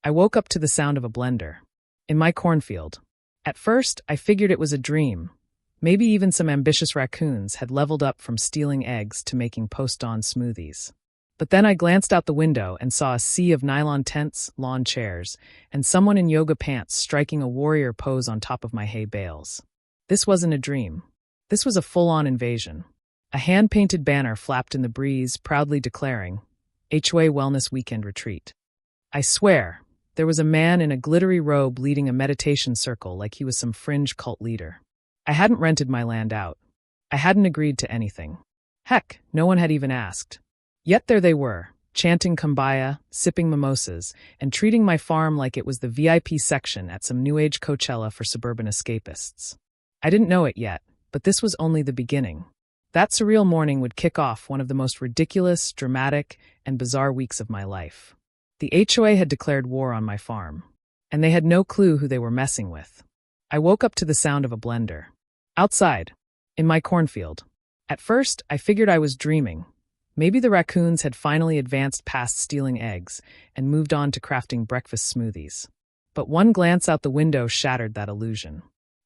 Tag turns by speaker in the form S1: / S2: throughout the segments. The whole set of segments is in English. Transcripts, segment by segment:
S1: I woke up to the sound of a blender. In my cornfield. At first, I figured it was a dream. Maybe even some ambitious raccoons had leveled up from stealing eggs to making post-dawn smoothies. But then I glanced out the window and saw a sea of nylon tents, lawn chairs, and someone in yoga pants striking a warrior pose on top of my hay bales. This wasn't a dream. This was a full-on invasion. A hand-painted banner flapped in the breeze, proudly declaring, HOA Wellness Weekend Retreat. I swear, there was a man in a glittery robe leading a meditation circle like he was some fringe cult leader. I hadn't rented my land out. I hadn't agreed to anything. Heck, no one had even asked. Yet there they were, chanting Kumbaya, sipping mimosas, and treating my farm like it was the VIP section at some New Age Coachella for suburban escapists. I didn't know it yet, but this was only the beginning. That surreal morning would kick off one of the most ridiculous, dramatic, and bizarre weeks of my life. The HOA had declared war on my farm, and they had no clue who they were messing with. I woke up to the sound of a blender. Outside, in my cornfield. At first, I figured I was dreaming. Maybe the raccoons had finally advanced past stealing eggs and moved on to crafting breakfast smoothies. But one glance out the window shattered that illusion.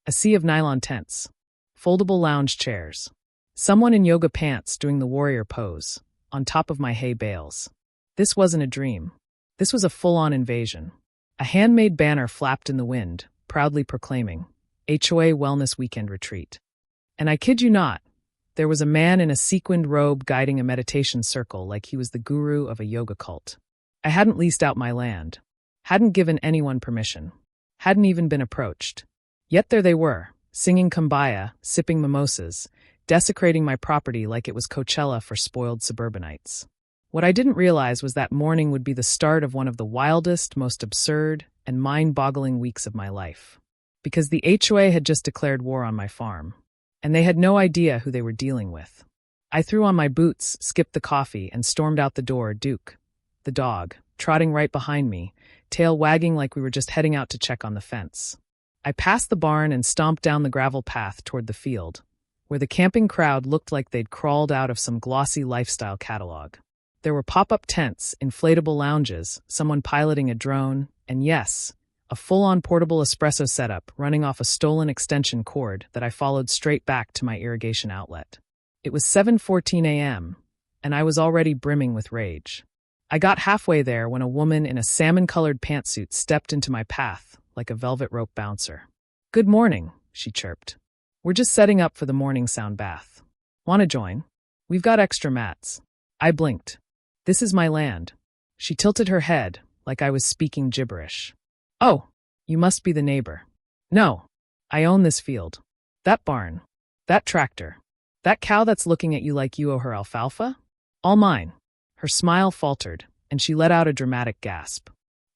S1: A sea of nylon tents. Foldable lounge chairs. Someone in yoga pants doing the warrior pose, on top of my hay bales. This wasn't a dream. This was a full-on invasion. A handmade banner flapped in the wind, proudly proclaiming, HOA Wellness Weekend Retreat. And I kid you not, there was a man in a sequined robe guiding a meditation circle like he was the guru of a yoga cult. I hadn't leased out my land. Hadn't given anyone permission. Hadn't even been approached. Yet there they were, singing Kumbaya, sipping mimosas, desecrating my property like it was Coachella for spoiled suburbanites. What I didn't realize was that morning would be the start of one of the wildest, most absurd, and mind-boggling weeks of my life. Because the HOA had just declared war on my farm, and they had no idea who they were dealing with. I threw on my boots, skipped the coffee, and stormed out the door, Duke, the dog, trotting right behind me, tail wagging like we were just heading out to check on the fence. I passed the barn and stomped down the gravel path toward the field, where the camping crowd looked like they'd crawled out of some glossy lifestyle catalog. There were pop-up tents, inflatable lounges, someone piloting a drone, and yes, a full-on portable espresso setup running off a stolen extension cord that I followed straight back to my irrigation outlet. It was 7:14 a.m., and I was already brimming with rage. I got halfway there when a woman in a salmon-colored pantsuit stepped into my path like a velvet rope bouncer. "Good morning," she chirped. "We're just setting up for the morning sound bath. Want to join? We've got extra mats." I blinked. "This is my land." She tilted her head like I was speaking gibberish. "Oh, you must be the neighbor." "No, I own this field. That barn. That tractor. That cow that's looking at you like you owe her alfalfa? All mine." Her smile faltered, and she let out a dramatic gasp.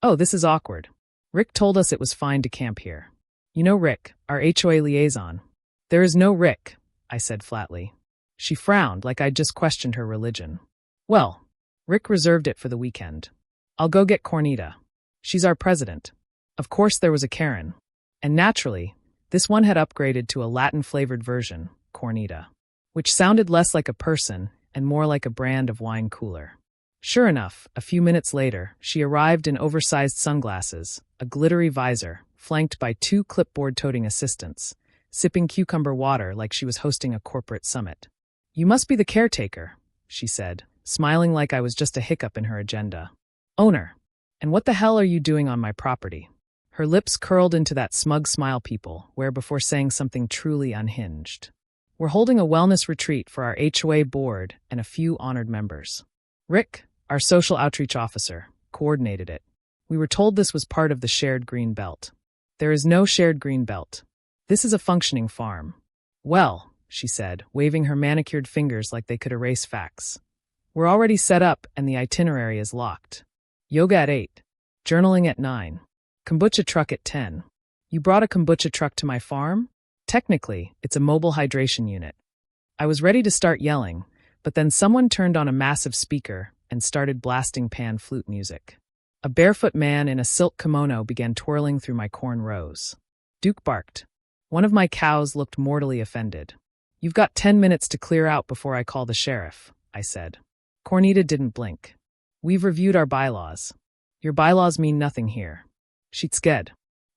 S1: "Oh, this is awkward. Rick told us it was fine to camp here. You know Rick, our HOA liaison." "There is no Rick," I said flatly. She frowned like I'd just questioned her religion. "Well, Rick reserved it for the weekend. I'll go get Cornita. She's our president." Of course there was a Karen. And naturally, this one had upgraded to a Latin-flavored version, Cornita, which sounded less like a person and more like a brand of wine cooler. Sure enough, a few minutes later, she arrived in oversized sunglasses, a glittery visor, flanked by 2 clipboard-toting assistants, sipping cucumber water like she was hosting a corporate summit. "You must be the caretaker," she said, smiling like I was just a hiccup in her agenda. "Owner. And what the hell are you doing on my property?" Her lips curled into that smug smile people wear before saying something truly unhinged. "We're holding a wellness retreat for our HOA board and a few honored members. Rick, our social outreach officer, coordinated it. We were told this was part of the shared green belt. There is no shared green belt. This is a functioning farm." "Well," she said, waving her manicured fingers like they could erase facts. "We're already set up and the itinerary is locked. Yoga at 8. Journaling at 9. Kombucha truck at 10. You brought a kombucha truck to my farm? Technically, it's a mobile hydration unit." I was ready to start yelling, but then someone turned on a massive speaker and started blasting pan flute music. A barefoot man in a silk kimono began twirling through my corn rows. Duke barked. One of my cows looked mortally offended. "You've got 10 minutes to clear out before I call the sheriff," I said. Cornita didn't blink. "We've reviewed our bylaws. Your bylaws mean nothing here. Shitsked.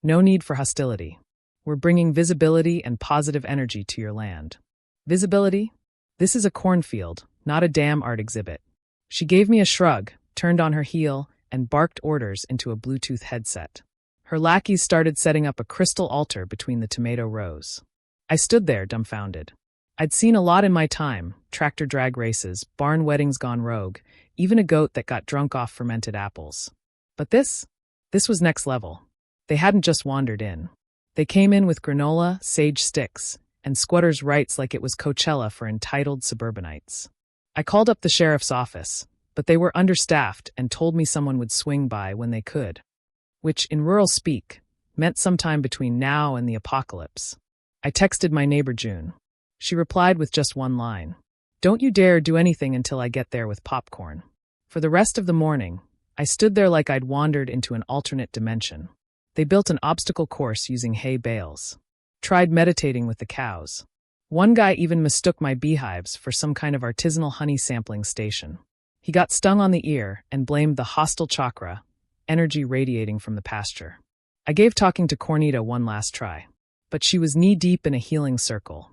S1: No need for hostility. We're bringing visibility and positive energy to your land. Visibility? This is a cornfield, not a damn art exhibit. She gave me a shrug, turned on her heel, and barked orders into a Bluetooth headset. Her lackeys started setting up a crystal altar between the tomato rows. I stood there, dumbfounded. I'd seen a lot in my time: tractor drag races, barn weddings gone rogue, even a goat that got drunk off fermented apples. But this was next level. They hadn't just wandered in. They came in with granola, sage sticks, and squatters' rights like it was Coachella for entitled suburbanites. I called up the sheriff's office, but they were understaffed and told me someone would swing by when they could, which, in rural speak, meant sometime between now and the apocalypse. I texted my neighbor June. She replied with just one line: "Don't you dare do anything until I get there with popcorn." For the rest of the morning, I stood there like I'd wandered into an alternate dimension. They built an obstacle course using hay bales. Tried meditating with the cows. One guy even mistook my beehives for some kind of artisanal honey sampling station. He got stung on the ear and blamed the hostile chakra, energy radiating from the pasture. I gave talking to Cornita one last try, but she was knee-deep in a healing circle.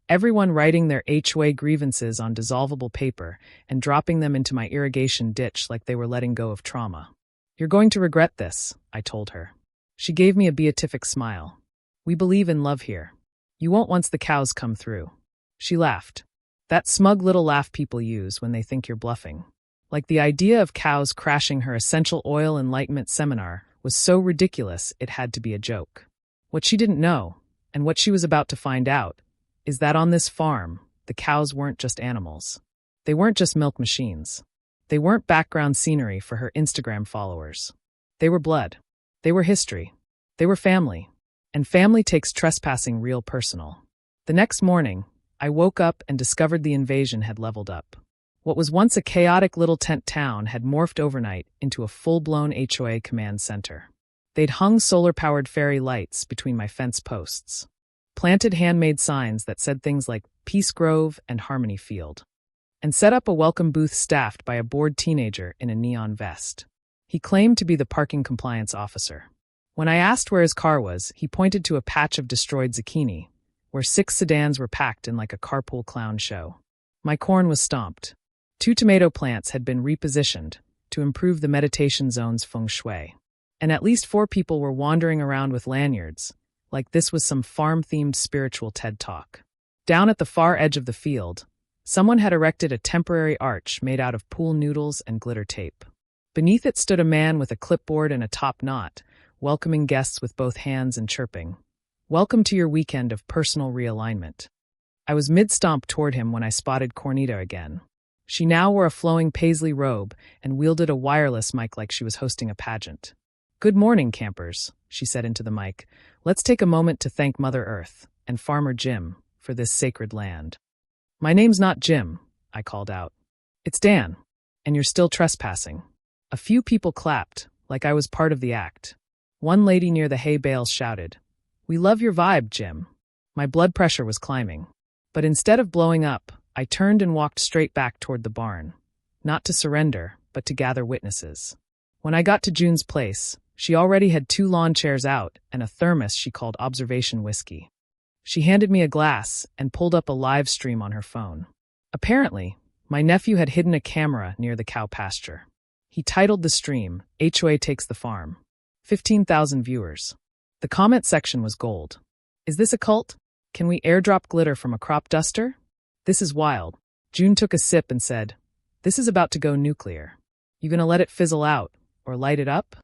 S1: Everyone writing their HOA grievances on dissolvable paper and dropping them into my irrigation ditch like they were letting go of trauma. "You're going to regret this," I told her. She gave me a beatific smile. "We believe in love here. You won't once the cows come through." She laughed. That smug little laugh people use when they think you're bluffing. Like the idea of cows crashing her essential oil enlightenment seminar was so ridiculous it had to be a joke. What she didn't know, and what she was about to find out, is that on this farm, the cows weren't just animals. They weren't just milk machines. They weren't background scenery for her Instagram followers. They were blood. They were history. They were family. And family takes trespassing real personal. The next morning, I woke up and discovered the invasion had leveled up. What was once a chaotic little tent town had morphed overnight into a full-blown HOA command center. They'd hung solar-powered fairy lights between my fence posts, planted handmade signs that said things like Peace Grove and Harmony Field, and set up a welcome booth staffed by a bored teenager in a neon vest. He claimed to be the parking compliance officer. When I asked where his car was, he pointed to a patch of destroyed zucchini, where 6 sedans were packed in like a carpool clown show. My corn was stomped. 2 tomato plants had been repositioned to improve the meditation zone's feng shui. And at least 4 people were wandering around with lanyards, like this was some farm-themed spiritual TED Talk. Down at the far edge of the field, someone had erected a temporary arch made out of pool noodles and glitter tape. Beneath it stood a man with a clipboard and a top knot, welcoming guests with both hands and chirping, "Welcome to your weekend of personal realignment." I was mid-stomp toward him when I spotted Cornita again. She now wore a flowing paisley robe and wielded a wireless mic like she was hosting a pageant. "Good morning, campers," she said into the mic. "Let's take a moment to thank Mother Earth and Farmer Jim for this sacred land." "My name's not Jim," I called out. "It's Dan, and you're still trespassing." A few people clapped, like I was part of the act. One lady near the hay bales shouted, "We love your vibe, Jim." My blood pressure was climbing. But instead of blowing up, I turned and walked straight back toward the barn, not to surrender, but to gather witnesses. When I got to June's place, she already had 2 lawn chairs out and a thermos she called observation whiskey. She handed me a glass and pulled up a live stream on her phone. Apparently, my nephew had hidden a camera near the cow pasture. He titled the stream, "HOA Takes the Farm." 15,000 viewers. The comment section was gold. "Is this a cult? Can we airdrop glitter from a crop duster? This is wild." June took a sip and said, "This is about to go nuclear. You gonna let it fizzle out, or light it up?"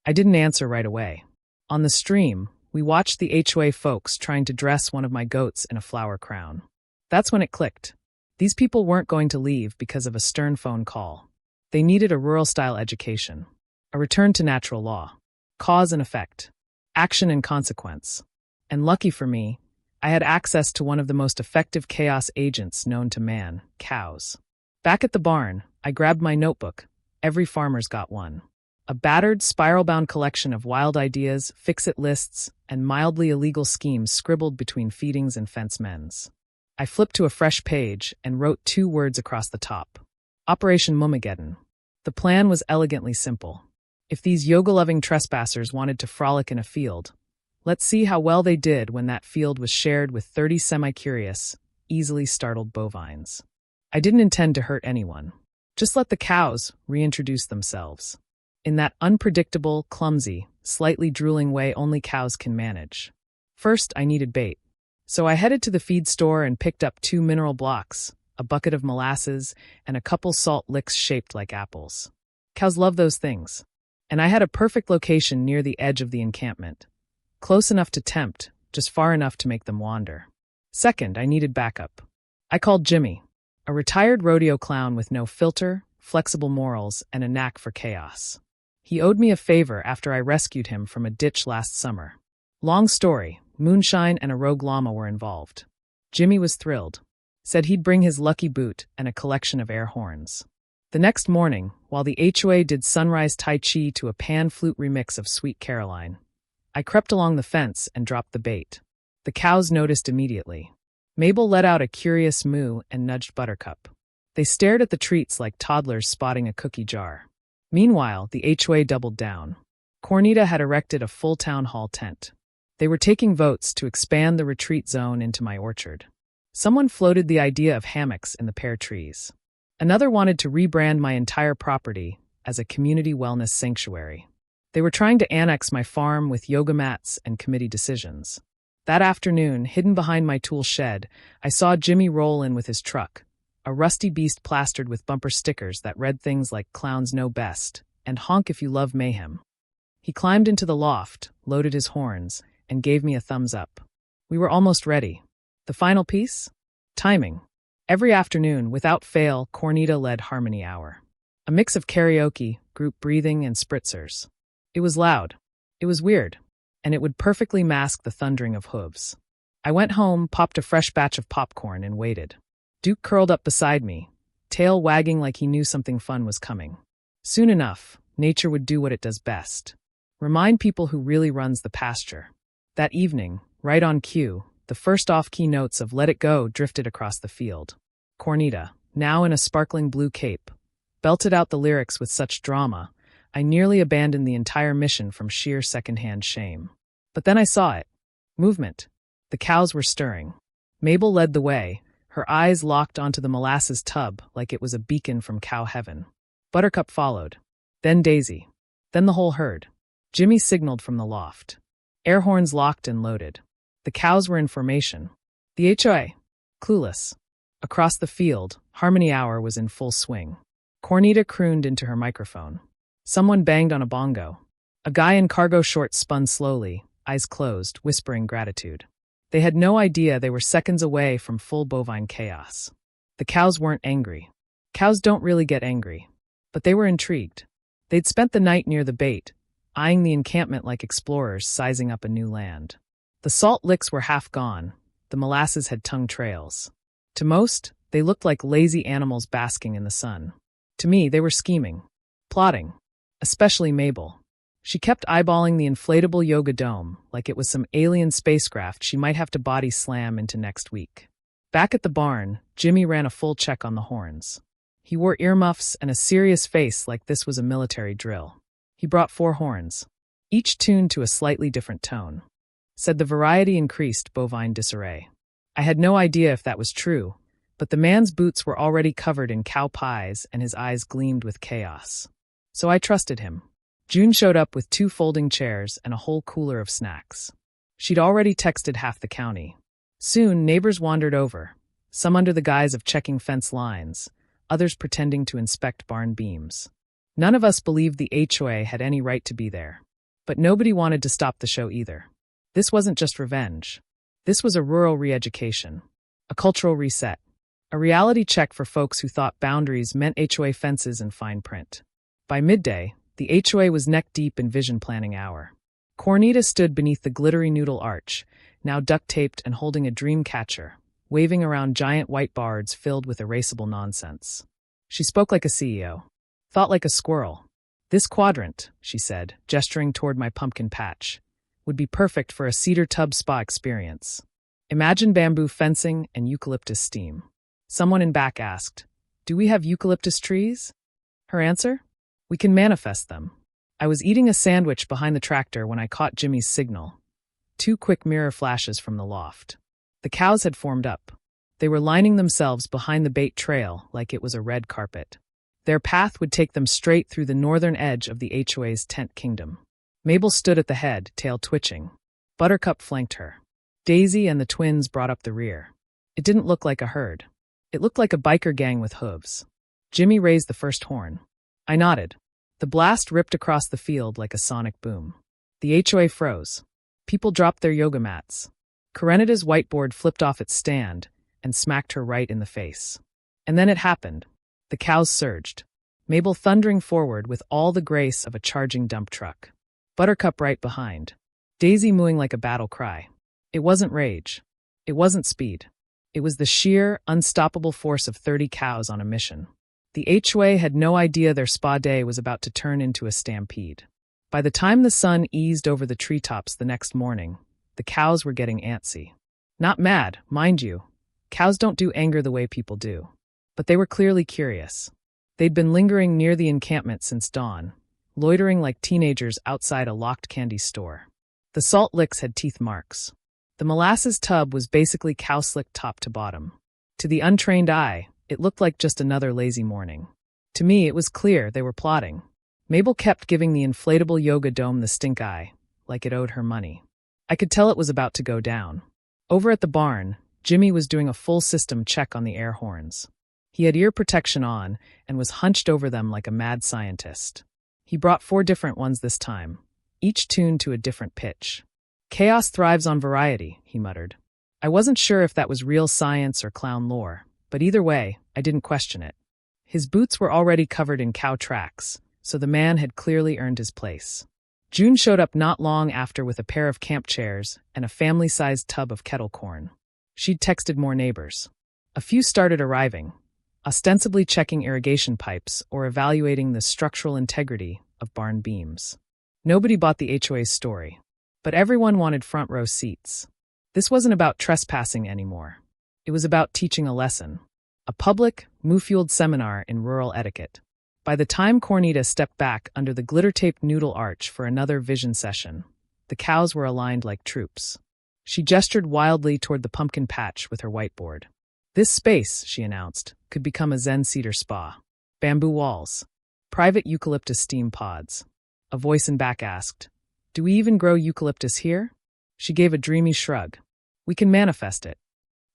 S1: I didn't answer right away. On the stream, we watched the HOA folks trying to dress one of my goats in a flower crown. That's when it clicked. These people weren't going to leave because of a stern phone call. They needed a rural-style education, a return to natural law, cause and effect, action and consequence. And lucky for me, I had access to one of the most effective chaos agents known to man, cows. Back at the barn, I grabbed my notebook. Every farmer's got one. A battered, spiral-bound collection of wild ideas, fix-it lists, and mildly illegal schemes scribbled between feedings and fence mends. I flipped to a fresh page and wrote 2 words across the top. Operation Mumageddon. The plan was elegantly simple. If these yoga-loving trespassers wanted to frolic in a field, let's see how well they did when that field was shared with 30 semi-curious, easily startled bovines. I didn't intend to hurt anyone. Just let the cows reintroduce themselves. In that unpredictable, clumsy, slightly drooling way only cows can manage. First, I needed bait. So I headed to the feed store and picked up 2 mineral blocks, a bucket of molasses, and a couple salt licks shaped like apples. Cows love those things. And I had a perfect location near the edge of the encampment. Close enough to tempt, just far enough to make them wander. Second, I needed backup. I called Jimmy, a retired rodeo clown with no filter, flexible morals, and a knack for chaos. He owed me a favor after I rescued him from a ditch last summer. Long story, moonshine and a rogue llama were involved. Jimmy was thrilled. Said he'd bring his lucky boot and a collection of air horns. The next morning, while the HOA did sunrise tai chi to a pan flute remix of Sweet Caroline, I crept along the fence and dropped the bait. The cows noticed immediately. Mabel let out a curious moo and nudged Buttercup. They stared at the treats like toddlers spotting a cookie jar. Meanwhile, the HOA doubled down. Cornita had erected a full town hall tent. They were taking votes to expand the retreat zone into my orchard. Someone floated the idea of hammocks in the pear trees. Another wanted to rebrand my entire property as a community wellness sanctuary. They were trying to annex my farm with yoga mats and committee decisions. That afternoon, hidden behind my tool shed, I saw Jimmy roll in with his truck, a rusty beast plastered with bumper stickers that read things like "Clowns Know Best" and "Honk if you love mayhem." He climbed into the loft, loaded his horns, and gave me a thumbs up. We were almost ready. The final piece? Timing. Every afternoon, without fail, Cornita led Harmony Hour. A mix of karaoke, group breathing, and spritzers. It was loud. It was weird. And it would perfectly mask the thundering of hooves. I went home, popped a fresh batch of popcorn, and waited. Duke curled up beside me, tail wagging like he knew something fun was coming. Soon enough, nature would do what it does best. Remind people who really runs the pasture. That evening, right on cue, the first off-key notes of Let It Go drifted across the field. Cornita, now in a sparkling blue cape, belted out the lyrics with such drama, I nearly abandoned the entire mission from sheer secondhand shame. But then I saw it. Movement. The cows were stirring. Mabel led the way, her eyes locked onto the molasses tub like it was a beacon from cow heaven. Buttercup followed. Then Daisy. Then the whole herd. Jimmy signaled from the loft. Air horns locked and loaded. The cows were in formation. The HOA. Clueless. Across the field, Harmony Hour was in full swing. Cornita crooned into her microphone. Someone banged on a bongo. A guy in cargo shorts spun slowly, eyes closed, whispering gratitude. They had no idea they were seconds away from full bovine chaos. The cows weren't angry. Cows don't really get angry. But they were intrigued. They'd spent the night near the bait, eyeing the encampment like explorers sizing up a new land. The salt licks were half gone. The molasses had tongue trails. To most, they looked like lazy animals basking in the sun. To me, they were scheming. Plotting. Especially Mabel. She kept eyeballing the inflatable yoga dome like it was some alien spacecraft she might have to body slam into next week. Back at the barn, Jimmy ran a full check on the horns. He wore earmuffs and a serious face like this was a military drill. He brought 4 horns, each tuned to a slightly different tone. Said the variety increased bovine disarray. I had no idea if that was true, but the man's boots were already covered in cow pies and his eyes gleamed with chaos. So I trusted him. June showed up with 2 folding chairs and a whole cooler of snacks. She'd already texted half the county. Soon, neighbors wandered over, some under the guise of checking fence lines, others pretending to inspect barn beams. None of us believed the HOA had any right to be there. But nobody wanted to stop the show either. This wasn't just revenge. This was a rural re-education, a cultural reset, a reality check for folks who thought boundaries meant HOA fences and fine print. By midday, the HOA was neck-deep in vision planning hour. Cornita stood beneath the glittery noodle arch, now duct-taped and holding a dream catcher, waving around giant white bards filled with erasable nonsense. She spoke like a CEO, thought like a squirrel. This quadrant, she said, gesturing toward my pumpkin patch, would be perfect for a cedar tub spa experience. Imagine bamboo fencing and eucalyptus steam. Someone in back asked, "Do we have eucalyptus trees?" Her answer? "We can manifest them." I was eating a sandwich behind the tractor when I caught Jimmy's signal. 2 quick mirror flashes from the loft. The cows had formed up. They were lining themselves behind the bait trail like it was a red carpet. Their path would take them straight through the northern edge of the HOA's tent kingdom. Mabel stood at the head, tail twitching. Buttercup flanked her. Daisy and the twins brought up the rear. It didn't look like a herd. It looked like a biker gang with hooves. Jimmy raised the first horn. I nodded. The blast ripped across the field like a sonic boom. The HOA froze. People dropped their yoga mats. Karenita's whiteboard flipped off its stand and smacked her right in the face. And then it happened. The cows surged. Mabel thundering forward with all the grace of a charging dump truck. Buttercup right behind. Daisy mooing like a battle cry. It wasn't rage. It wasn't speed. It was the sheer, unstoppable force of 30 cows on a mission. The HOA had no idea their spa day was about to turn into a stampede. By the time the sun eased over the treetops the next morning, the cows were getting antsy. Not mad, mind you. Cows don't do anger the way people do. But they were clearly curious. They'd been lingering near the encampment since dawn, loitering like teenagers outside a locked candy store. The salt licks had teeth marks. The molasses tub was basically cow-slicked top to bottom. To the untrained eye, it looked like just another lazy morning. To me, it was clear they were plotting. Mabel kept giving the inflatable yoga dome the stink eye, like it owed her money. I could tell it was about to go down. Over at the barn, Jimmy was doing a full system check on the air horns. He had ear protection on and was hunched over them like a mad scientist. He brought 4 different ones this time, each tuned to a different pitch. Chaos thrives on variety, he muttered. I wasn't sure if that was real science or clown lore, but either way, I didn't question it. His boots were already covered in cow tracks, so the man had clearly earned his place. June showed up not long after with a pair of camp chairs and a family-sized tub of kettle corn. She'd texted more neighbors. A few started arriving, ostensibly checking irrigation pipes or evaluating the structural integrity of barn beams. Nobody bought the HOA's story, but everyone wanted front row seats. This wasn't about trespassing anymore. It was about teaching a lesson, a public, moo-fueled seminar in rural etiquette. By the time Cornita stepped back under the glitter-taped noodle arch for another vision session, the cows were aligned like troops. She gestured wildly toward the pumpkin patch with her whiteboard. This space, she announced, could become a Zen cedar spa. Bamboo walls. Private eucalyptus steam pods. A voice in back asked, "Do we even grow eucalyptus here?" She gave a dreamy shrug. "We can manifest it."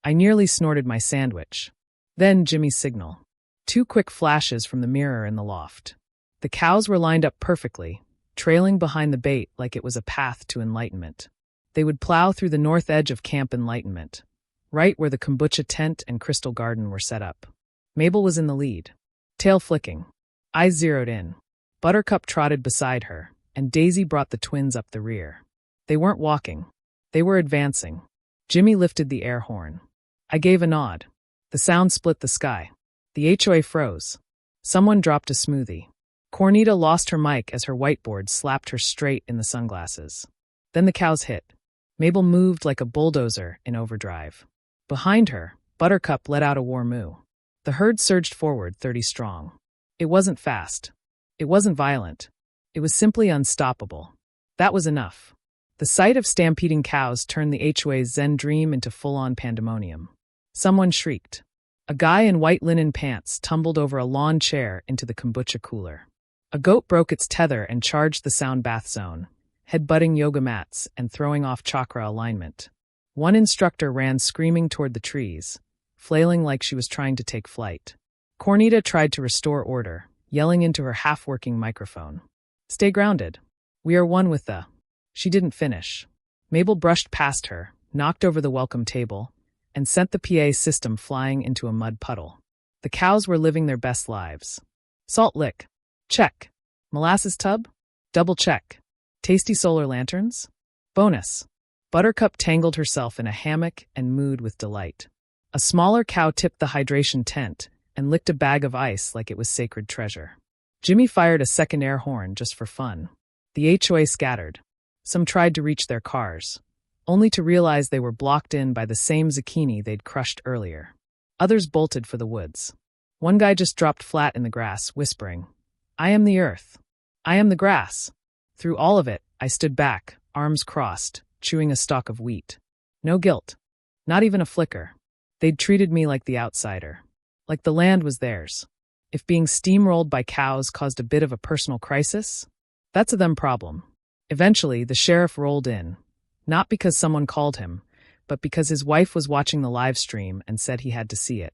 S1: I nearly snorted my sandwich. Then Jimmy's signal. 2 quick flashes from the mirror in the loft. The cows were lined up perfectly, trailing behind the bait like it was a path to enlightenment. They would plow through the north edge of Camp Enlightenment, right where the kombucha tent and crystal garden were set up. Mabel was in the lead, tail flicking, eyes zeroed in. Buttercup trotted beside her, and Daisy brought the twins up the rear. They weren't walking. They were advancing. Jimmy lifted the air horn. I gave a nod. The sound split the sky. The HOA froze. Someone dropped a smoothie. Cornita lost her mic as her whiteboard slapped her straight in the sunglasses. Then the cows hit. Mabel moved like a bulldozer in overdrive. Behind her, Buttercup let out a war moo. The herd surged forward 30 strong. It wasn't fast. It wasn't violent. It was simply unstoppable. That was enough. The sight of stampeding cows turned the HOA's Zen dream into full-on pandemonium. Someone shrieked. A guy in white linen pants tumbled over a lawn chair into the kombucha cooler. A goat broke its tether and charged the sound bath zone, head-butting yoga mats and throwing off chakra alignment. One instructor ran screaming toward the trees, flailing like she was trying to take flight. Cornita tried to restore order, yelling into her half-working microphone. "Stay grounded. We are one with the..." She didn't finish. Mabel brushed past her, knocked over the welcome table, and sent the PA system flying into a mud puddle. The cows were living their best lives. Salt lick. Check. Molasses tub? Double check. Tasty solar lanterns? Bonus. Buttercup tangled herself in a hammock and mooed with delight. A smaller cow tipped the hydration tent and licked a bag of ice like it was sacred treasure. Jimmy fired a second air horn just for fun. The HOA scattered. Some tried to reach their cars, only to realize they were blocked in by the same zucchini they'd crushed earlier. Others bolted for the woods. One guy just dropped flat in the grass, whispering, "I am the earth. I am the grass." Through all of it, I stood back, arms crossed, chewing a stalk of wheat. No guilt. Not even a flicker. They'd treated me like the outsider. Like the land was theirs. If being steamrolled by cows caused a bit of a personal crisis, that's a them problem. Eventually, the sheriff rolled in. Not because someone called him, but because his wife was watching the live stream and said he had to see it.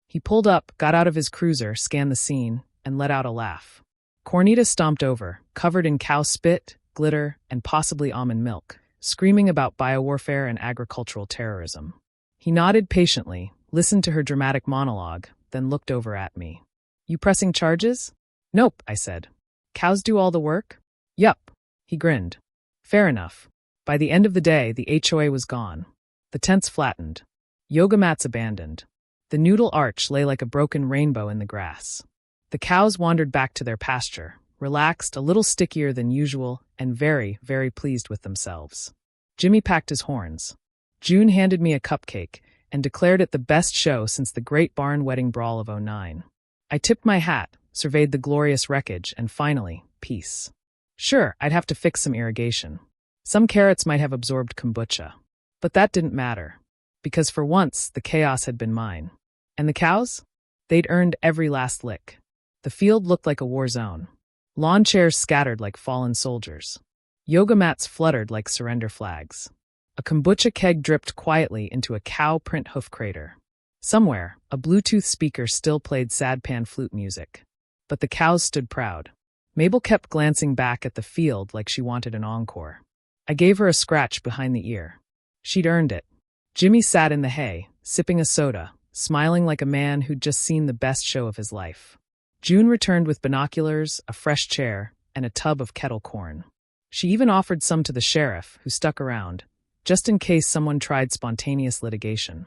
S1: He pulled up, got out of his cruiser, scanned the scene, and let out a laugh. Cornita stomped over, covered in cow spit, glitter, and possibly almond milk, screaming about biowarfare and agricultural terrorism. He nodded patiently, listened to her dramatic monologue, then looked over at me. You pressing charges? Nope, I said. Cows do all the work? Yup. He grinned. Fair enough. By the end of the day, the HOA was gone. The tents flattened. Yoga mats abandoned. The noodle arch lay like a broken rainbow in the grass. The cows wandered back to their pasture, relaxed, a little stickier than usual, and very, very pleased with themselves. Jimmy packed his horns. June handed me a cupcake and declared it the best show since the Great Barn Wedding Brawl of '09. I tipped my hat, surveyed the glorious wreckage, and finally, peace. Sure, I'd have to fix some irrigation. Some carrots might have absorbed kombucha. But that didn't matter, because for once, the chaos had been mine. And the cows? They'd earned every last lick. The field looked like a war zone. Lawn chairs scattered like fallen soldiers. Yoga mats fluttered like surrender flags. A kombucha keg dripped quietly into a cow print hoof crater. Somewhere, a Bluetooth speaker still played sad pan flute music. But the cows stood proud. Mabel kept glancing back at the field like she wanted an encore. I gave her a scratch behind the ear. She'd earned it. Jimmy sat in the hay, sipping a soda, smiling like a man who'd just seen the best show of his life. June returned with binoculars, a fresh chair, and a tub of kettle corn. She even offered some to the sheriff, who stuck around, just in case someone tried spontaneous litigation.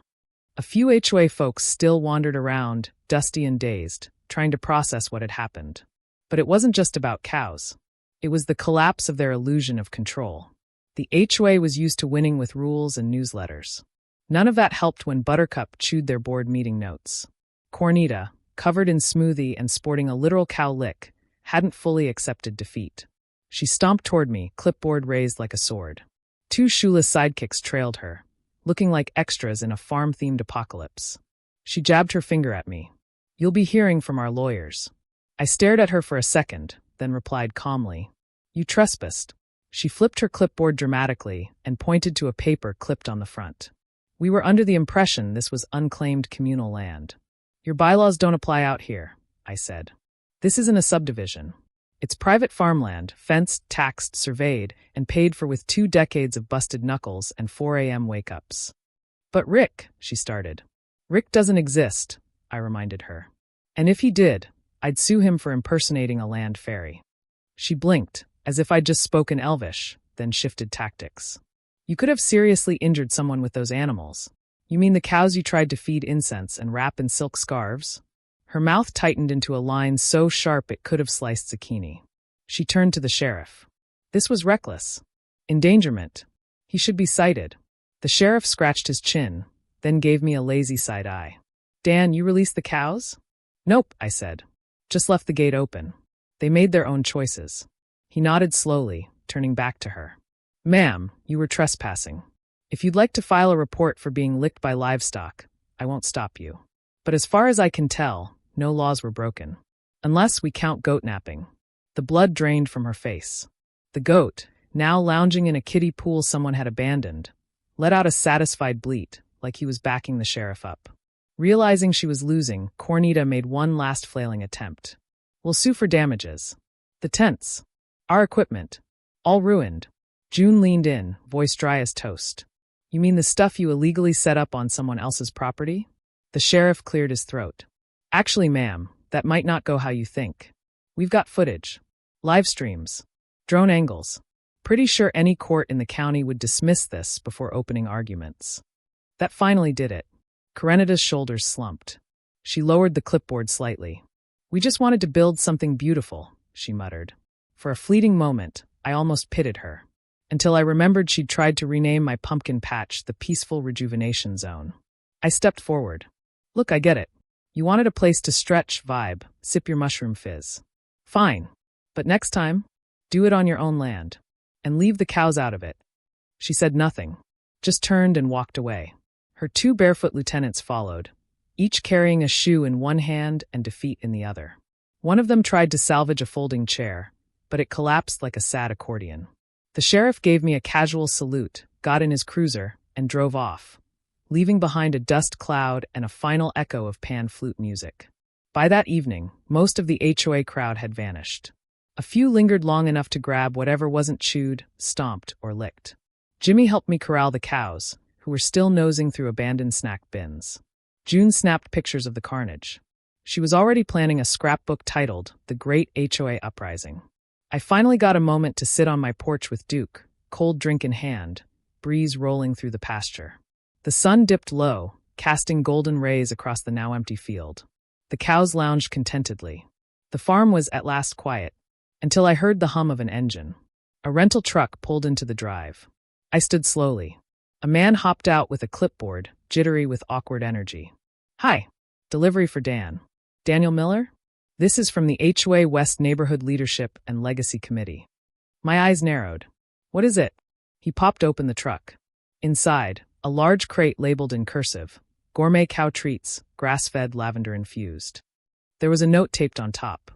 S1: A few HOA folks still wandered around, dusty and dazed, trying to process what had happened. But it wasn't just about cows. It was the collapse of their illusion of control. The HOA was used to winning with rules and newsletters. None of that helped when Buttercup chewed their board meeting notes. Cornita, covered in smoothie and sporting a literal cow lick, hadn't fully accepted defeat. She stomped toward me, clipboard raised like a sword. Two shoeless sidekicks trailed her, looking like extras in a farm-themed apocalypse. She jabbed her finger at me. You'll be hearing from our lawyers. I stared at her for a second, then replied calmly. You trespassed. She flipped her clipboard dramatically and pointed to a paper clipped on the front. We were under the impression this was unclaimed communal land. Your bylaws don't apply out here, I said. This isn't a subdivision. It's private farmland, fenced, taxed, surveyed, and paid for with 2 decades of busted knuckles and 4 a.m. wake-ups. But Rick, she started. Rick doesn't exist, I reminded her. And if he did, I'd sue him for impersonating a land fairy. She blinked, as if I'd just spoken Elvish, then shifted tactics. You could have seriously injured someone with those animals. You mean the cows you tried to feed incense and wrap in silk scarves? Her mouth tightened into a line so sharp it could have sliced zucchini. She turned to the sheriff. This was reckless. Endangerment. He should be cited. The sheriff scratched his chin, then gave me a lazy side eye. Dan, you released the cows? Nope, I said. Just left the gate open. They made their own choices. He nodded slowly, turning back to her. Ma'am, you were trespassing. If you'd like to file a report for being licked by livestock, I won't stop you. But as far as I can tell, no laws were broken. Unless we count goat napping. The blood drained from her face. The goat, now lounging in a kiddie pool someone had abandoned, let out a satisfied bleat, like he was backing the sheriff up. Realizing she was losing, Cornita made one last flailing attempt. We'll sue for damages. The tents. Our equipment. All ruined. June leaned in, voice dry as toast. You mean the stuff you illegally set up on someone else's property? The sheriff cleared his throat. Actually, ma'am, that might not go how you think. We've got footage. Live streams. Drone angles. Pretty sure any court in the county would dismiss this before opening arguments. That finally did it. Karenita's shoulders slumped. She lowered the clipboard slightly. We just wanted to build something beautiful, she muttered. For a fleeting moment, I almost pitied her. Until I remembered she'd tried to rename my pumpkin patch the Peaceful Rejuvenation Zone. I stepped forward. Look, I get it. You wanted a place to stretch, vibe, sip your mushroom fizz. Fine. But next time, Do it on your own land. And leave the cows out of it. She said nothing, just turned and walked away. Her 2 barefoot lieutenants followed, each carrying a shoe in one hand and defeat in the other. One of them tried to salvage a folding chair, but it collapsed like a sad accordion. The sheriff gave me a casual salute, got in his cruiser, and drove off, leaving behind a dust cloud and a final echo of pan flute music. By that evening, most of the HOA crowd had vanished. A few lingered long enough to grab whatever wasn't chewed, stomped, or licked. Jimmy helped me corral the cows, who were still nosing through abandoned snack bins. June snapped pictures of the carnage. She was already planning a scrapbook titled The Great HOA Uprising. I finally got a moment to sit on my porch with Duke, cold drink in hand, breeze rolling through the pasture. The sun dipped low, casting golden rays across the now empty field. The cows lounged contentedly. The farm was at last quiet, until I heard the hum of an engine. A rental truck pulled into the drive. I stood slowly. A man hopped out with a clipboard, jittery with awkward energy. "Hi. Delivery for Dan. Daniel Miller? This is from the HOA West Neighborhood Leadership and Legacy Committee." My eyes narrowed. "What is it?" He popped open the truck. Inside, a large crate labeled in cursive, "Gourmet Cow Treats, Grass-Fed Lavender Infused." There was a note taped on top.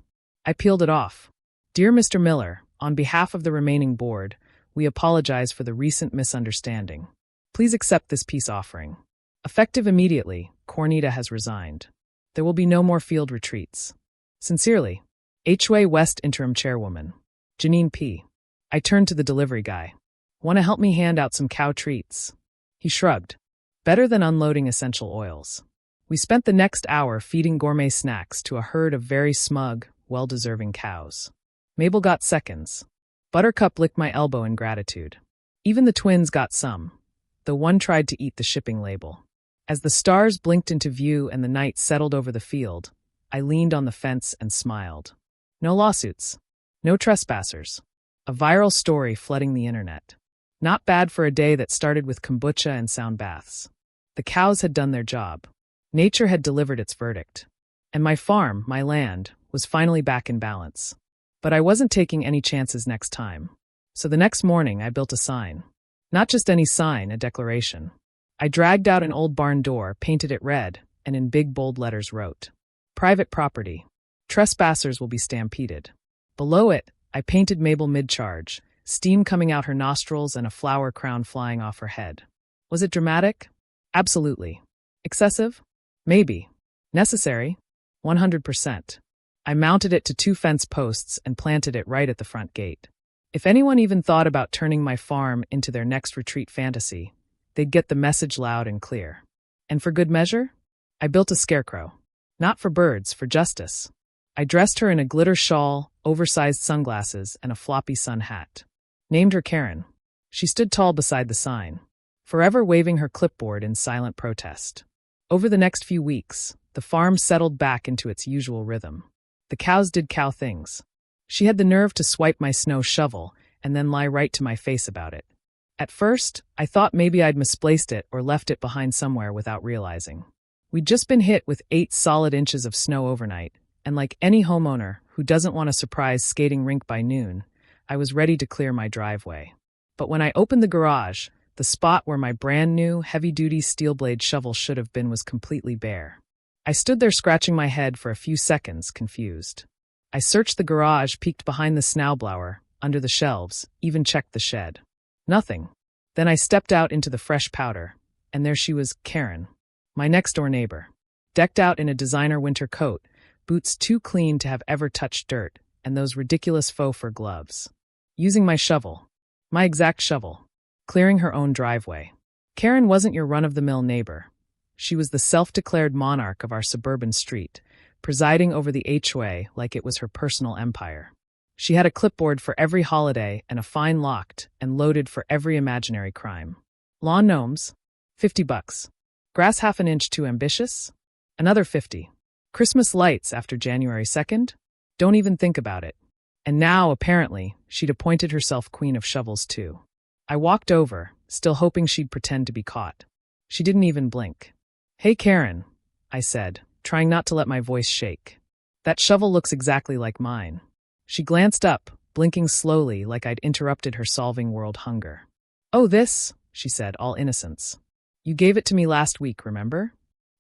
S1: I peeled it off. "Dear Mr. Miller, on behalf of the remaining board, we apologize for the recent misunderstanding. Please accept this peace offering. Effective immediately, Cornita has resigned. There will be no more field retreats. Sincerely, HOA West Interim Chairwoman, Janine P." I turned to the delivery guy. "Want to help me hand out some cow treats?" He shrugged. "Better than unloading essential oils." We spent the next hour feeding gourmet snacks to a herd of very smug, well-deserving cows. Mabel got seconds. Buttercup licked my elbow in gratitude. Even the twins got some, though one tried to eat the shipping label. As the stars blinked into view and the night settled over the field, I leaned on the fence and smiled. No lawsuits. No trespassers. A viral story flooding the internet. Not bad for a day that started with kombucha and sound baths. The cows had done their job. Nature had delivered its verdict. And my farm, my land, was finally back in balance. But I wasn't taking any chances next time. So the next morning I built a sign. Not just any sign, a declaration. I dragged out an old barn door, painted it red, and in big bold letters wrote, "Private property. Trespassers will be stampeded." Below it, I painted Mabel mid-charge, steam coming out her nostrils and a flower crown flying off her head. Was it dramatic? Absolutely. Excessive? Maybe. Necessary? 100%. I mounted it to 2 fence posts and planted it right at the front gate. If anyone even thought about turning my farm into their next retreat fantasy, they'd get the message loud and clear. And for good measure, I built a scarecrow. Not for birds, for justice. I dressed her in a glitter shawl, oversized sunglasses, and a floppy sun hat. Named her Karen. She stood tall beside the sign, forever waving her clipboard in silent protest. Over the next few weeks, the farm settled back into its usual rhythm. The cows did cow things. She had the nerve to swipe my snow shovel and then lie right to my face about it. At first, I thought maybe I'd misplaced it or left it behind somewhere without realizing. We'd just been hit with 8 solid inches of snow overnight, and like any homeowner who doesn't want a surprise skating rink by noon, I was ready to clear my driveway. But when I opened the garage, the spot where my brand new, heavy-duty steel blade shovel should have been was completely bare. I stood there scratching my head for a few seconds, confused. I searched the garage, peeked behind the snowblower, under the shelves, even checked the shed. Nothing. Then I stepped out into the fresh powder, and there she was, Karen, my next-door neighbor. Decked out in a designer winter coat, boots too clean to have ever touched dirt, and those ridiculous faux fur gloves. Using my shovel. My exact shovel. Clearing her own driveway. Karen wasn't your run-of-the-mill neighbor. She was the self-declared monarch of our suburban street, presiding over the HOA like it was her personal empire. She had a clipboard for every holiday and a fine locked and loaded for every imaginary crime. Lawn gnomes? $50. Grass half an inch too ambitious? Another 50. Christmas lights after January 2nd? Don't even think about it. And now, apparently, she'd appointed herself queen of shovels too. I walked over, still hoping she'd pretend to be caught. She didn't even blink. "Hey, Karen," I said, trying not to let my voice shake. "That shovel looks exactly like mine." She glanced up, blinking slowly like I'd interrupted her solving world hunger. "Oh, this," she said, all innocence. "You gave it to me last week, remember?"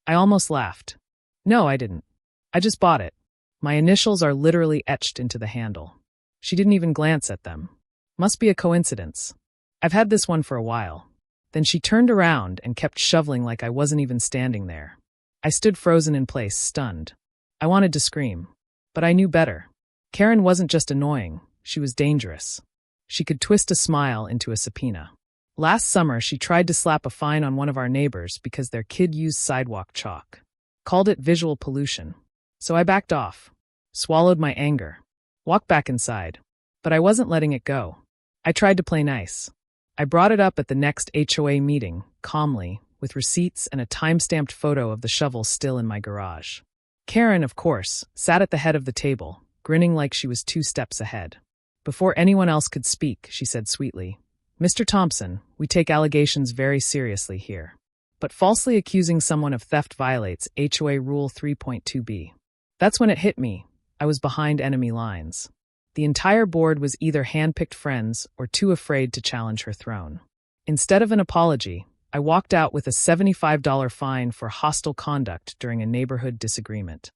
S1: I almost laughed. "No, I didn't. I just bought it. My initials are literally etched into the handle." She didn't even glance at them. "Must be a coincidence. I've had this one for a while." Then she turned around and kept shoveling like I wasn't even standing there. I stood frozen in place, stunned. I wanted to scream, but I knew better. Karen wasn't just annoying, she was dangerous. She could twist a smile into a subpoena. Last summer, she tried to slap a fine on one of our neighbors because their kid used sidewalk chalk. Called it visual pollution. So I backed off, swallowed my anger, walked back inside. But I wasn't letting it go. I tried to play nice. I brought it up at the next HOA meeting, calmly, with receipts and a time-stamped photo of the shovel still in my garage. Karen, of course, sat at the head of the table, grinning like she was 2 steps ahead. Before anyone else could speak, she said sweetly, "Mr. Thompson, we take allegations very seriously here. But falsely accusing someone of theft violates HOA Rule 3.2b. That's when it hit me. I was behind enemy lines. The entire board was either hand-picked friends or too afraid to challenge her throne. Instead of an apology, I walked out with a $75 fine for hostile conduct during a neighborhood disagreement.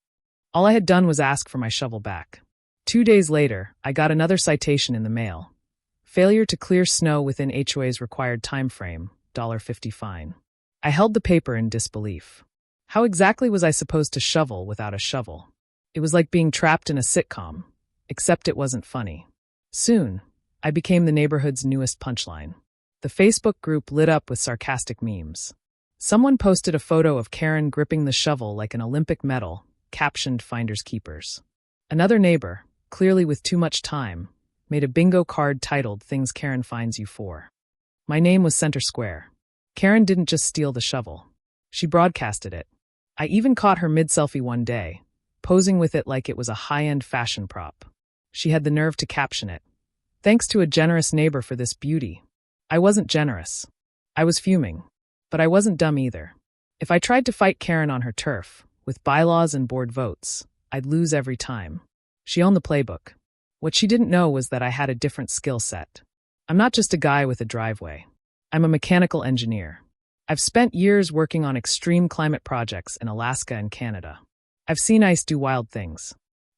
S1: All I had done was ask for my shovel back. 2 days later, I got another citation in the mail. Failure to clear snow within HOA's required time frame, $50 fine. I held the paper in disbelief. How exactly was I supposed to shovel without a shovel? It was like being trapped in a sitcom, except it wasn't funny. Soon, I became the neighborhood's newest punchline. The Facebook group lit up with sarcastic memes. Someone posted a photo of Karen gripping the shovel like an Olympic medal, captioned "Finders Keepers." Another neighbor, clearly with too much time, made a bingo card titled "Things Karen Finds You For." My name was center square. Karen didn't just steal the shovel. She broadcasted it. I even caught her mid-selfie one day, posing with it like it was a high-end fashion prop. She had the nerve to caption it, "Thanks to a generous neighbor for this beauty." I wasn't generous. I was fuming. But I wasn't dumb either. If I tried to fight Karen on her turf, with bylaws and board votes, I'd lose every time. She owned the playbook. What she didn't know was that I had a different skill set. I'm not just a guy with a driveway. I'm a mechanical engineer. I've spent years working on extreme climate projects in Alaska and Canada. I've seen ice do wild things.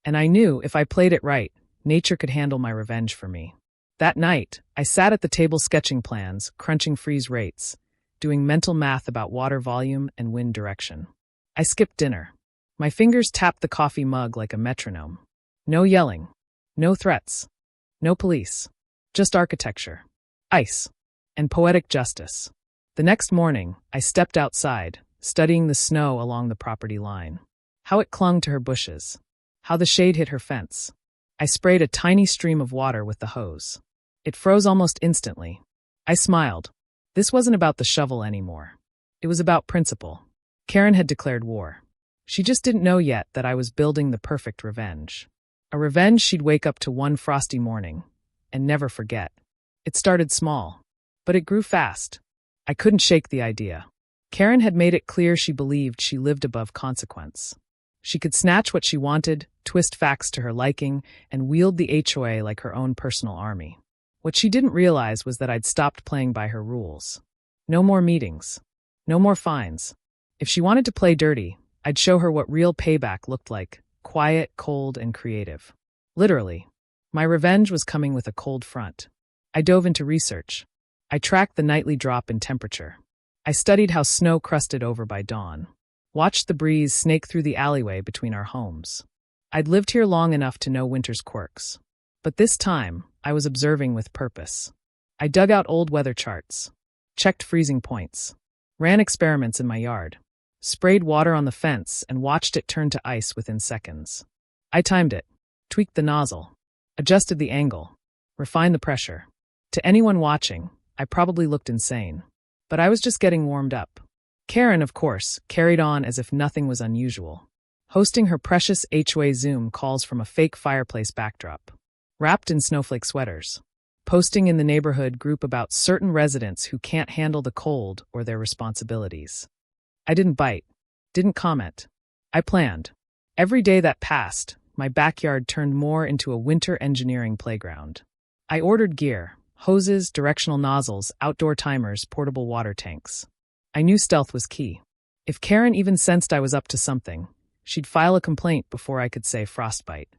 S1: And I knew if I played it right, nature could handle my revenge for me. That night, I sat at the table sketching plans, crunching freeze rates, doing mental math about water volume and wind direction. I skipped dinner. My fingers tapped the coffee mug like a metronome. No yelling. No threats. No police. Just architecture. Ice. And poetic justice. The next morning, I stepped outside, studying the snow along the property line. How it clung to her bushes. How the shade hit her fence. I sprayed a tiny stream of water with the hose. It froze almost instantly. I smiled. This wasn't about the shovel anymore. It was about principle. Karen had declared war. She just didn't know yet that I was building the perfect revenge. A revenge she'd wake up to one frosty morning and never forget. It started small, but it grew fast. I couldn't shake the idea. Karen had made it clear she believed she lived above consequence. She could snatch what she wanted, twist facts to her liking, and wield the HOA like her own personal army. What she didn't realize was that I'd stopped playing by her rules. No more meetings. No more fines. If she wanted to play dirty, I'd show her what real payback looked like, quiet, cold, and creative. Literally. My revenge was coming with a cold front. I dove into research. I tracked the nightly drop in temperature. I studied how snow crusted over by dawn. Watched the breeze snake through the alleyway between our homes. I'd lived here long enough to know winter's quirks. But this time, I was observing with purpose. I dug out old weather charts, checked freezing points, ran experiments in my yard, sprayed water on the fence, and watched it turn to ice within seconds. I timed it, tweaked the nozzle, adjusted the angle, refined the pressure. To anyone watching, I probably looked insane. But I was just getting warmed up. Karen, of course, carried on as if nothing was unusual, hosting her precious HOA Zoom calls from a fake fireplace backdrop, wrapped in snowflake sweaters, posting in the neighborhood group about certain residents who can't handle the cold or their responsibilities. I didn't bite, didn't comment. I planned. Every day that passed, my backyard turned more into a winter engineering playground. I ordered gear: hoses, directional nozzles, outdoor timers, portable water tanks. I knew stealth was key. If Karen even sensed I was up to something, she'd file a complaint before I could say frostbite.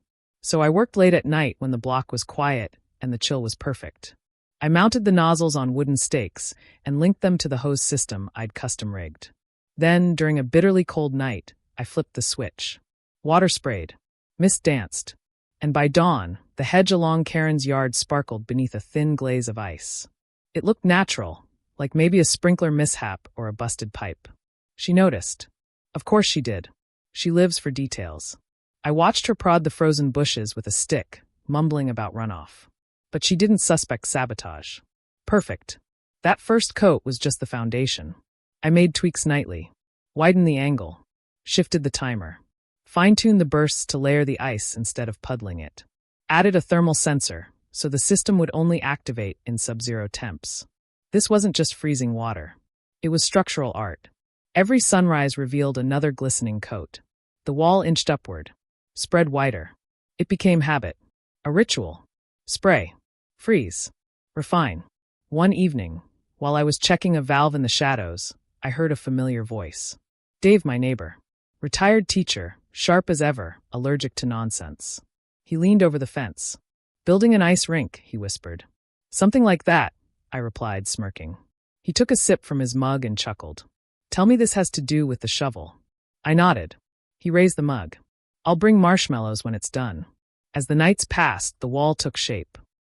S1: So I worked late at night when the block was quiet and the chill was perfect. I mounted the nozzles on wooden stakes and linked them to the hose system I'd custom rigged. Then, during a bitterly cold night, I flipped the switch. Water sprayed. Mist danced. And by dawn, the hedge along Karen's yard sparkled beneath a thin glaze of ice. It looked natural, like maybe a sprinkler mishap or a busted pipe. She noticed. Of course she did. She lives for details. I watched her prod the frozen bushes with a stick, mumbling about runoff. But she didn't suspect sabotage. Perfect. That first coat was just the foundation. I made tweaks nightly. Widened the angle. Shifted the timer. Fine-tuned the bursts to layer the ice instead of puddling it. Added a thermal sensor, so the system would only activate in sub-zero temps. This wasn't just freezing water. It was structural art. Every sunrise revealed another glistening coat. The wall inched upward. Spread wider. It became habit. A ritual. Spray. Freeze. Refine. One evening, while I was checking a valve in the shadows, I heard a familiar voice. Dave, my neighbor. Retired teacher, sharp as ever, allergic to nonsense. He leaned over the fence. Building an ice rink, he whispered. Something like that, I replied, smirking. He took a sip from his mug and chuckled. Tell me this has to do with the shovel. I nodded. He raised the mug. I'll bring marshmallows when it's done. As the nights passed, the wall took shape.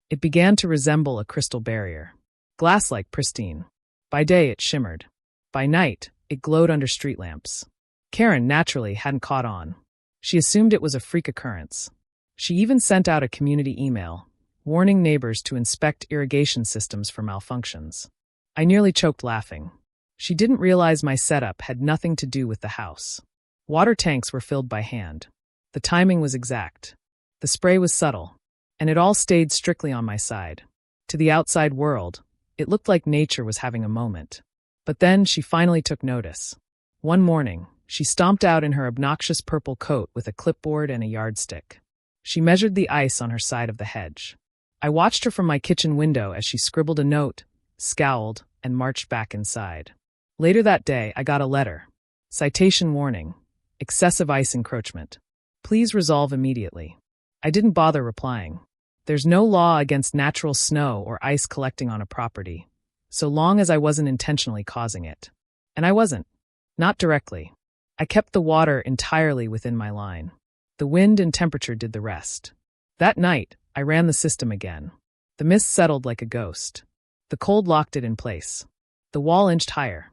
S1: It began to resemble a crystal barrier. Glass-like pristine. By day it shimmered. By night, it glowed under street lamps. Karen naturally hadn't caught on. She assumed it was a freak occurrence. She even sent out a community email, warning neighbors to inspect irrigation systems for malfunctions. I nearly choked laughing. She didn't realize my setup had nothing to do with the house. Water tanks were filled by hand. The timing was exact. The spray was subtle, and it all stayed strictly on my side. To the outside world, it looked like nature was having a moment. But then she finally took notice. One morning, she stomped out in her obnoxious purple coat with a clipboard and a yardstick. She measured the ice on her side of the hedge. I watched her from my kitchen window as she scribbled a note, scowled, and marched back inside. Later that day, I got a letter. Citation warning. Excessive ice encroachment. Please resolve immediately. I didn't bother replying. There's no law against natural snow or ice collecting on a property, so long as I wasn't intentionally causing it. And I wasn't. Not directly. I kept the water entirely within my line. The wind and temperature did the rest. That night, I ran the system again. The mist settled like a ghost. The cold locked it in place. The wall inched higher.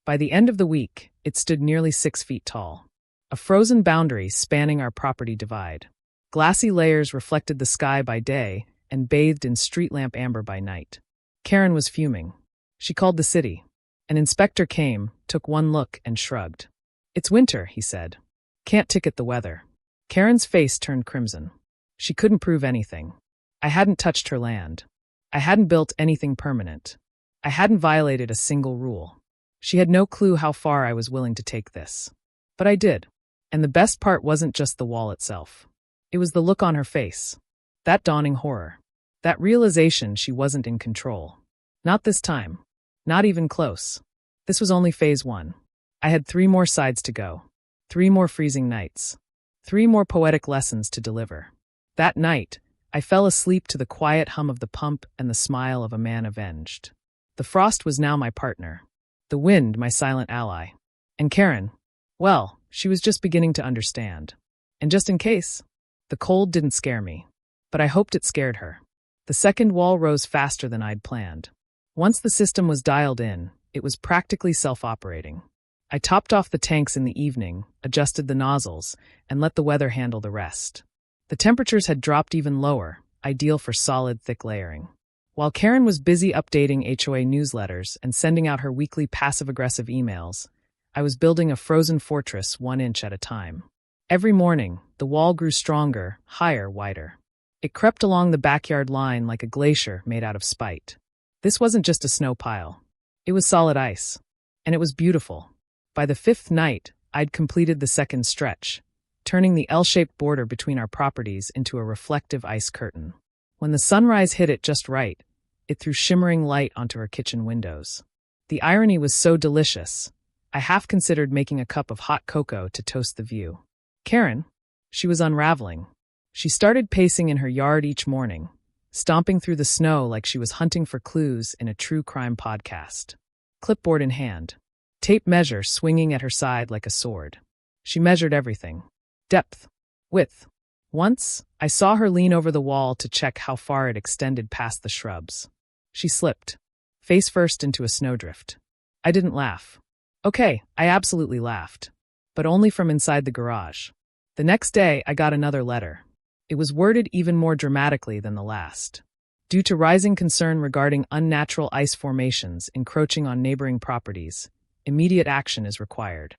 S1: By the end of the week, it stood nearly 6 feet tall. A frozen boundary spanning our property divide. Glassy layers reflected the sky by day and bathed in street lamp amber by night. Karen was fuming. She called the city. An inspector came, took one look, and shrugged. It's winter, he said. Can't ticket the weather. Karen's face turned crimson. She couldn't prove anything. I hadn't touched her land. I hadn't built anything permanent. I hadn't violated a single rule. She had no clue how far I was willing to take this. But I did. And the best part wasn't just the wall itself. It was the look on her face. That dawning horror. That realization she wasn't in control. Not this time. Not even close. This was only phase 1. I had 3 more sides to go. 3 more freezing nights. 3 more poetic lessons to deliver. That night, I fell asleep to the quiet hum of the pump and the smile of a man avenged. The frost was now my partner. The wind my silent ally. And Karen, well, she was just beginning to understand. And just in case, the cold didn't scare me. But I hoped it scared her. The second wall rose faster than I'd planned. Once the system was dialed in, it was practically self-operating. I topped off the tanks in the evening, adjusted the nozzles, and let the weather handle the rest. The temperatures had dropped even lower, ideal for solid, thick layering. While Karen was busy updating HOA newsletters and sending out her weekly passive-aggressive emails, I was building a frozen fortress 1 inch at a time. Every morning, the wall grew stronger, higher, wider. It crept along the backyard line like a glacier made out of spite. This wasn't just a snow pile. It was solid ice. And it was beautiful. By the 5th night, I'd completed the second stretch, turning the L-shaped border between our properties into a reflective ice curtain. When the sunrise hit it just right, it threw shimmering light onto her kitchen windows. The irony was so delicious, I half considered making a cup of hot cocoa to toast the view. Karen? She was unraveling. She started pacing in her yard each morning, stomping through the snow like she was hunting for clues in a true crime podcast. Clipboard in hand, tape measure swinging at her side like a sword. She measured everything. Depth, width. Once, I saw her lean over the wall to check how far it extended past the shrubs. She slipped, face first into a snowdrift. I didn't laugh. Okay, I absolutely laughed, but only from inside the garage. The next day, I got another letter. It was worded even more dramatically than the last. Due to rising concern regarding unnatural ice formations encroaching on neighboring properties, immediate action is required.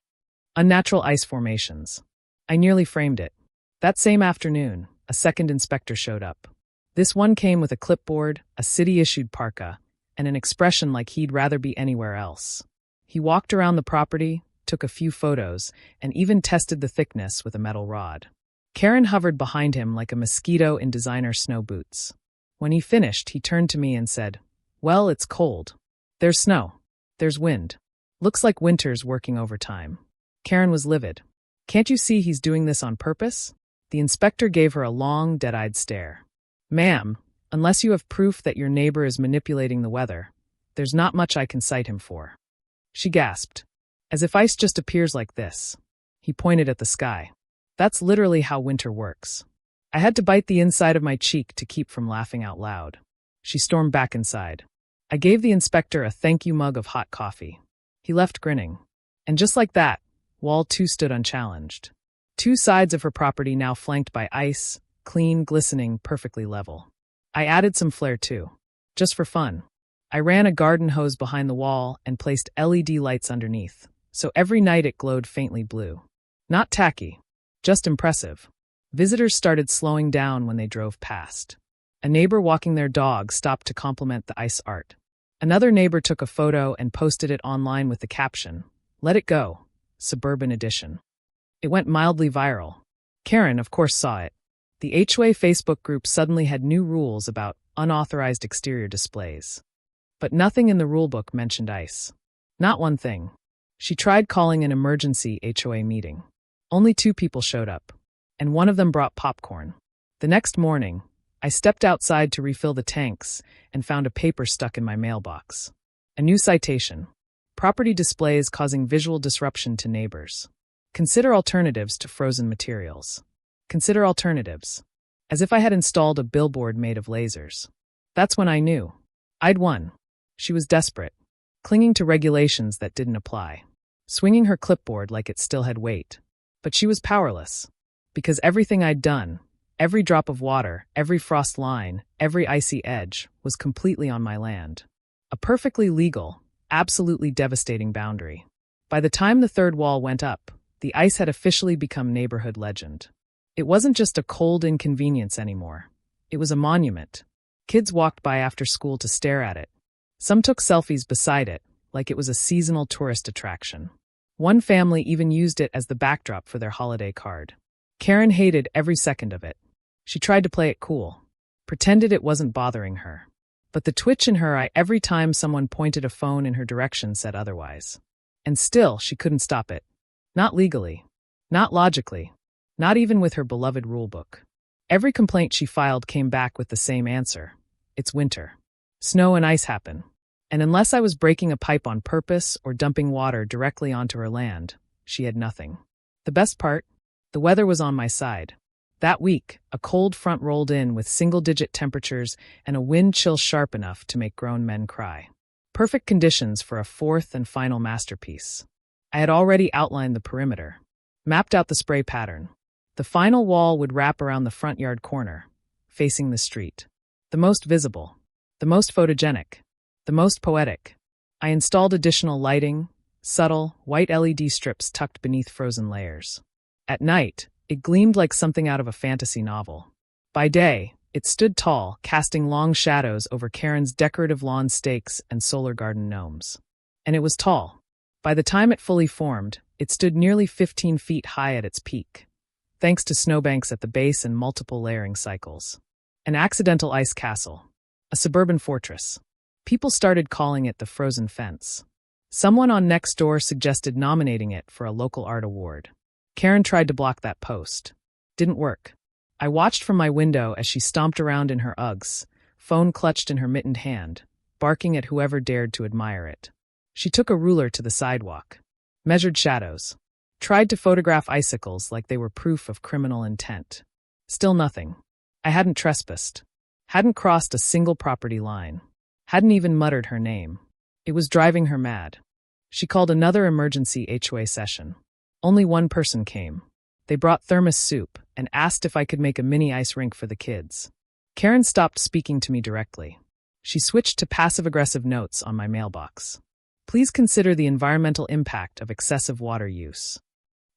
S1: Unnatural ice formations. I nearly framed it. That same afternoon, a second inspector showed up. This one came with a clipboard, a city-issued parka, and an expression like he'd rather be anywhere else. He walked around the property, took a few photos, and even tested the thickness with a metal rod. Karen hovered behind him like a mosquito in designer snow boots. When he finished, he turned to me and said, "Well, it's cold. There's snow. There's wind. Looks like winter's working overtime." Karen was livid. "Can't you see he's doing this on purpose?" The inspector gave her a long, dead-eyed stare. "Ma'am, unless you have proof that your neighbor is manipulating the weather, there's not much I can cite him for." She gasped. "As if ice just appears like this." He pointed at the sky. "That's literally how winter works." I had to bite the inside of my cheek to keep from laughing out loud. She stormed back inside. I gave the inspector a thank you mug of hot coffee. He left grinning. And just like that, Wall 2 stood unchallenged. Two sides of her property now flanked by ice, clean, glistening, perfectly level. I added some flair too. Just for fun. I ran a garden hose behind the wall and placed LED lights underneath, so every night it glowed faintly blue. Not tacky, just impressive. Visitors started slowing down when they drove past. A neighbor walking their dog stopped to compliment the ice art. Another neighbor took a photo and posted it online with the caption, "Let it go, Suburban Edition." It went mildly viral. Karen, of course, saw it. The HOA Facebook group suddenly had new rules about unauthorized exterior displays. But nothing in the rulebook mentioned ice. Not one thing. She tried calling an emergency HOA meeting. Only 2 people showed up, and one of them brought popcorn. The next morning, I stepped outside to refill the tanks and found a paper stuck in my mailbox. A new citation. Property displays causing visual disruption to neighbors. Consider alternatives to frozen materials. Consider alternatives. As if I had installed a billboard made of lasers. That's when I knew. I'd won. She was desperate, clinging to regulations that didn't apply, swinging her clipboard like it still had weight. But she was powerless, because everything I'd done, every drop of water, every frost line, every icy edge, was completely on my land. A perfectly legal, absolutely devastating boundary. By the time the third wall went up, the ice had officially become neighborhood legend. It wasn't just a cold inconvenience anymore. It was a monument. Kids walked by after school to stare at it. Some took selfies beside it, like it was a seasonal tourist attraction. One family even used it as the backdrop for their holiday card. Karen hated every second of it. She tried to play it cool, pretended it wasn't bothering her. But the twitch in her eye every time someone pointed a phone in her direction said otherwise. And still, she couldn't stop it. Not legally. Not logically. Not even with her beloved rulebook. Every complaint she filed came back with the same answer. It's winter. Snow and ice happen. And unless I was breaking a pipe on purpose or dumping water directly onto her land, she had nothing. The best part? The weather was on my side. That week, a cold front rolled in with single-digit temperatures and a wind chill sharp enough to make grown men cry. Perfect conditions for a fourth and final masterpiece. I had already outlined the perimeter, mapped out the spray pattern. The final wall would wrap around the front yard corner, facing the street. The most visible, the most photogenic, the most poetic. I installed additional lighting, subtle, white LED strips tucked beneath frozen layers. At night, it gleamed like something out of a fantasy novel. By day, it stood tall, casting long shadows over Karen's decorative lawn stakes and solar garden gnomes. And it was tall. By the time it fully formed, it stood nearly 15 feet high at its peak. thanks to snowbanks at the base and multiple layering cycles. An accidental ice castle. A suburban fortress. People started calling it the Frozen Fence. Someone on Nextdoor suggested nominating it for a local art award. Karen tried to block that post. Didn't work. I watched from my window as she stomped around in her Uggs, phone clutched in her mittened hand, barking at whoever dared to admire it. She took a ruler to the sidewalk, measured shadows, tried to photograph icicles like they were proof of criminal intent. Still nothing. I hadn't trespassed, hadn't crossed a single property line, hadn't even muttered her name. It was driving her mad. She called another emergency HOA session. Only one person came. They brought thermos soup and asked if I could make a mini ice rink for the kids. Karen stopped speaking to me directly. She switched to passive-aggressive notes on my mailbox. Please consider the environmental impact of excessive water use.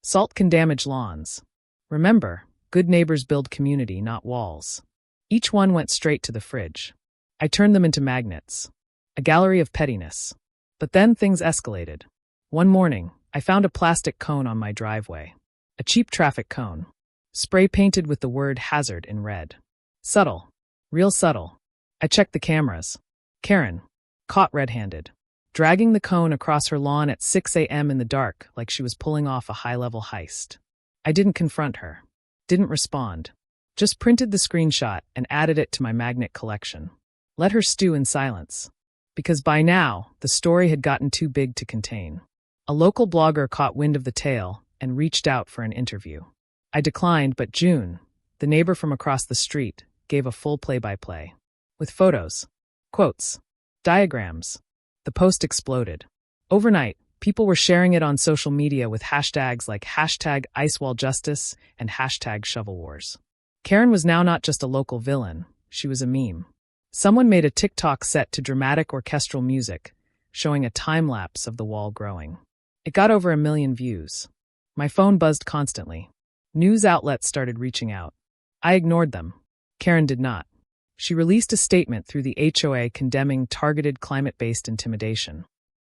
S1: Salt can damage lawns. Remember, good neighbors build community, not walls. Each one went straight to the fridge. I turned them into magnets. A gallery of pettiness. But then things escalated. One morning, I found a plastic cone on my driveway. A cheap traffic cone. Spray painted with the word hazard in red. Subtle. Real subtle. I checked the cameras. Karen, caught red-handed, dragging the cone across her lawn at 6 a.m. in the dark like she was pulling off a high-level heist. I didn't confront her. Didn't respond. Just printed the screenshot and added it to my magnet collection. Let her stew in silence. Because by now, the story had gotten too big to contain. A local blogger caught wind of the tale and reached out for an interview. I declined, but June, the neighbor from across the street, gave a full play-by-play. With photos, quotes, diagrams. The post exploded. Overnight, people were sharing it on social media with hashtags like #IcewallJustice and #ShovelWars. Karen was now not just a local villain, she was a meme. Someone made a TikTok set to dramatic orchestral music, showing a time-lapse of the wall growing. It got over 1 million views. My phone buzzed constantly. News outlets started reaching out. I ignored them. Karen did not. She released a statement through the HOA condemning targeted climate-based intimidation.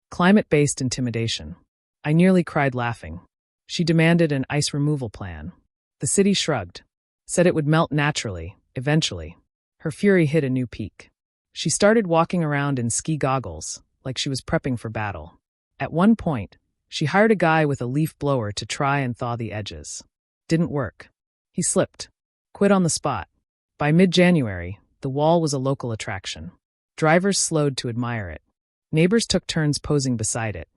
S1: Climate-based intimidation. I nearly cried laughing. She demanded an ice removal plan. The city shrugged, said it would melt naturally, eventually. Her fury hit a new peak. She started walking around in ski goggles, like she was prepping for battle. At one point, she hired a guy with a leaf blower to try and thaw the edges. Didn't work. He slipped. Quit on the spot. By mid-January, the wall was a local attraction. Drivers slowed to admire it. Neighbors took turns posing beside it.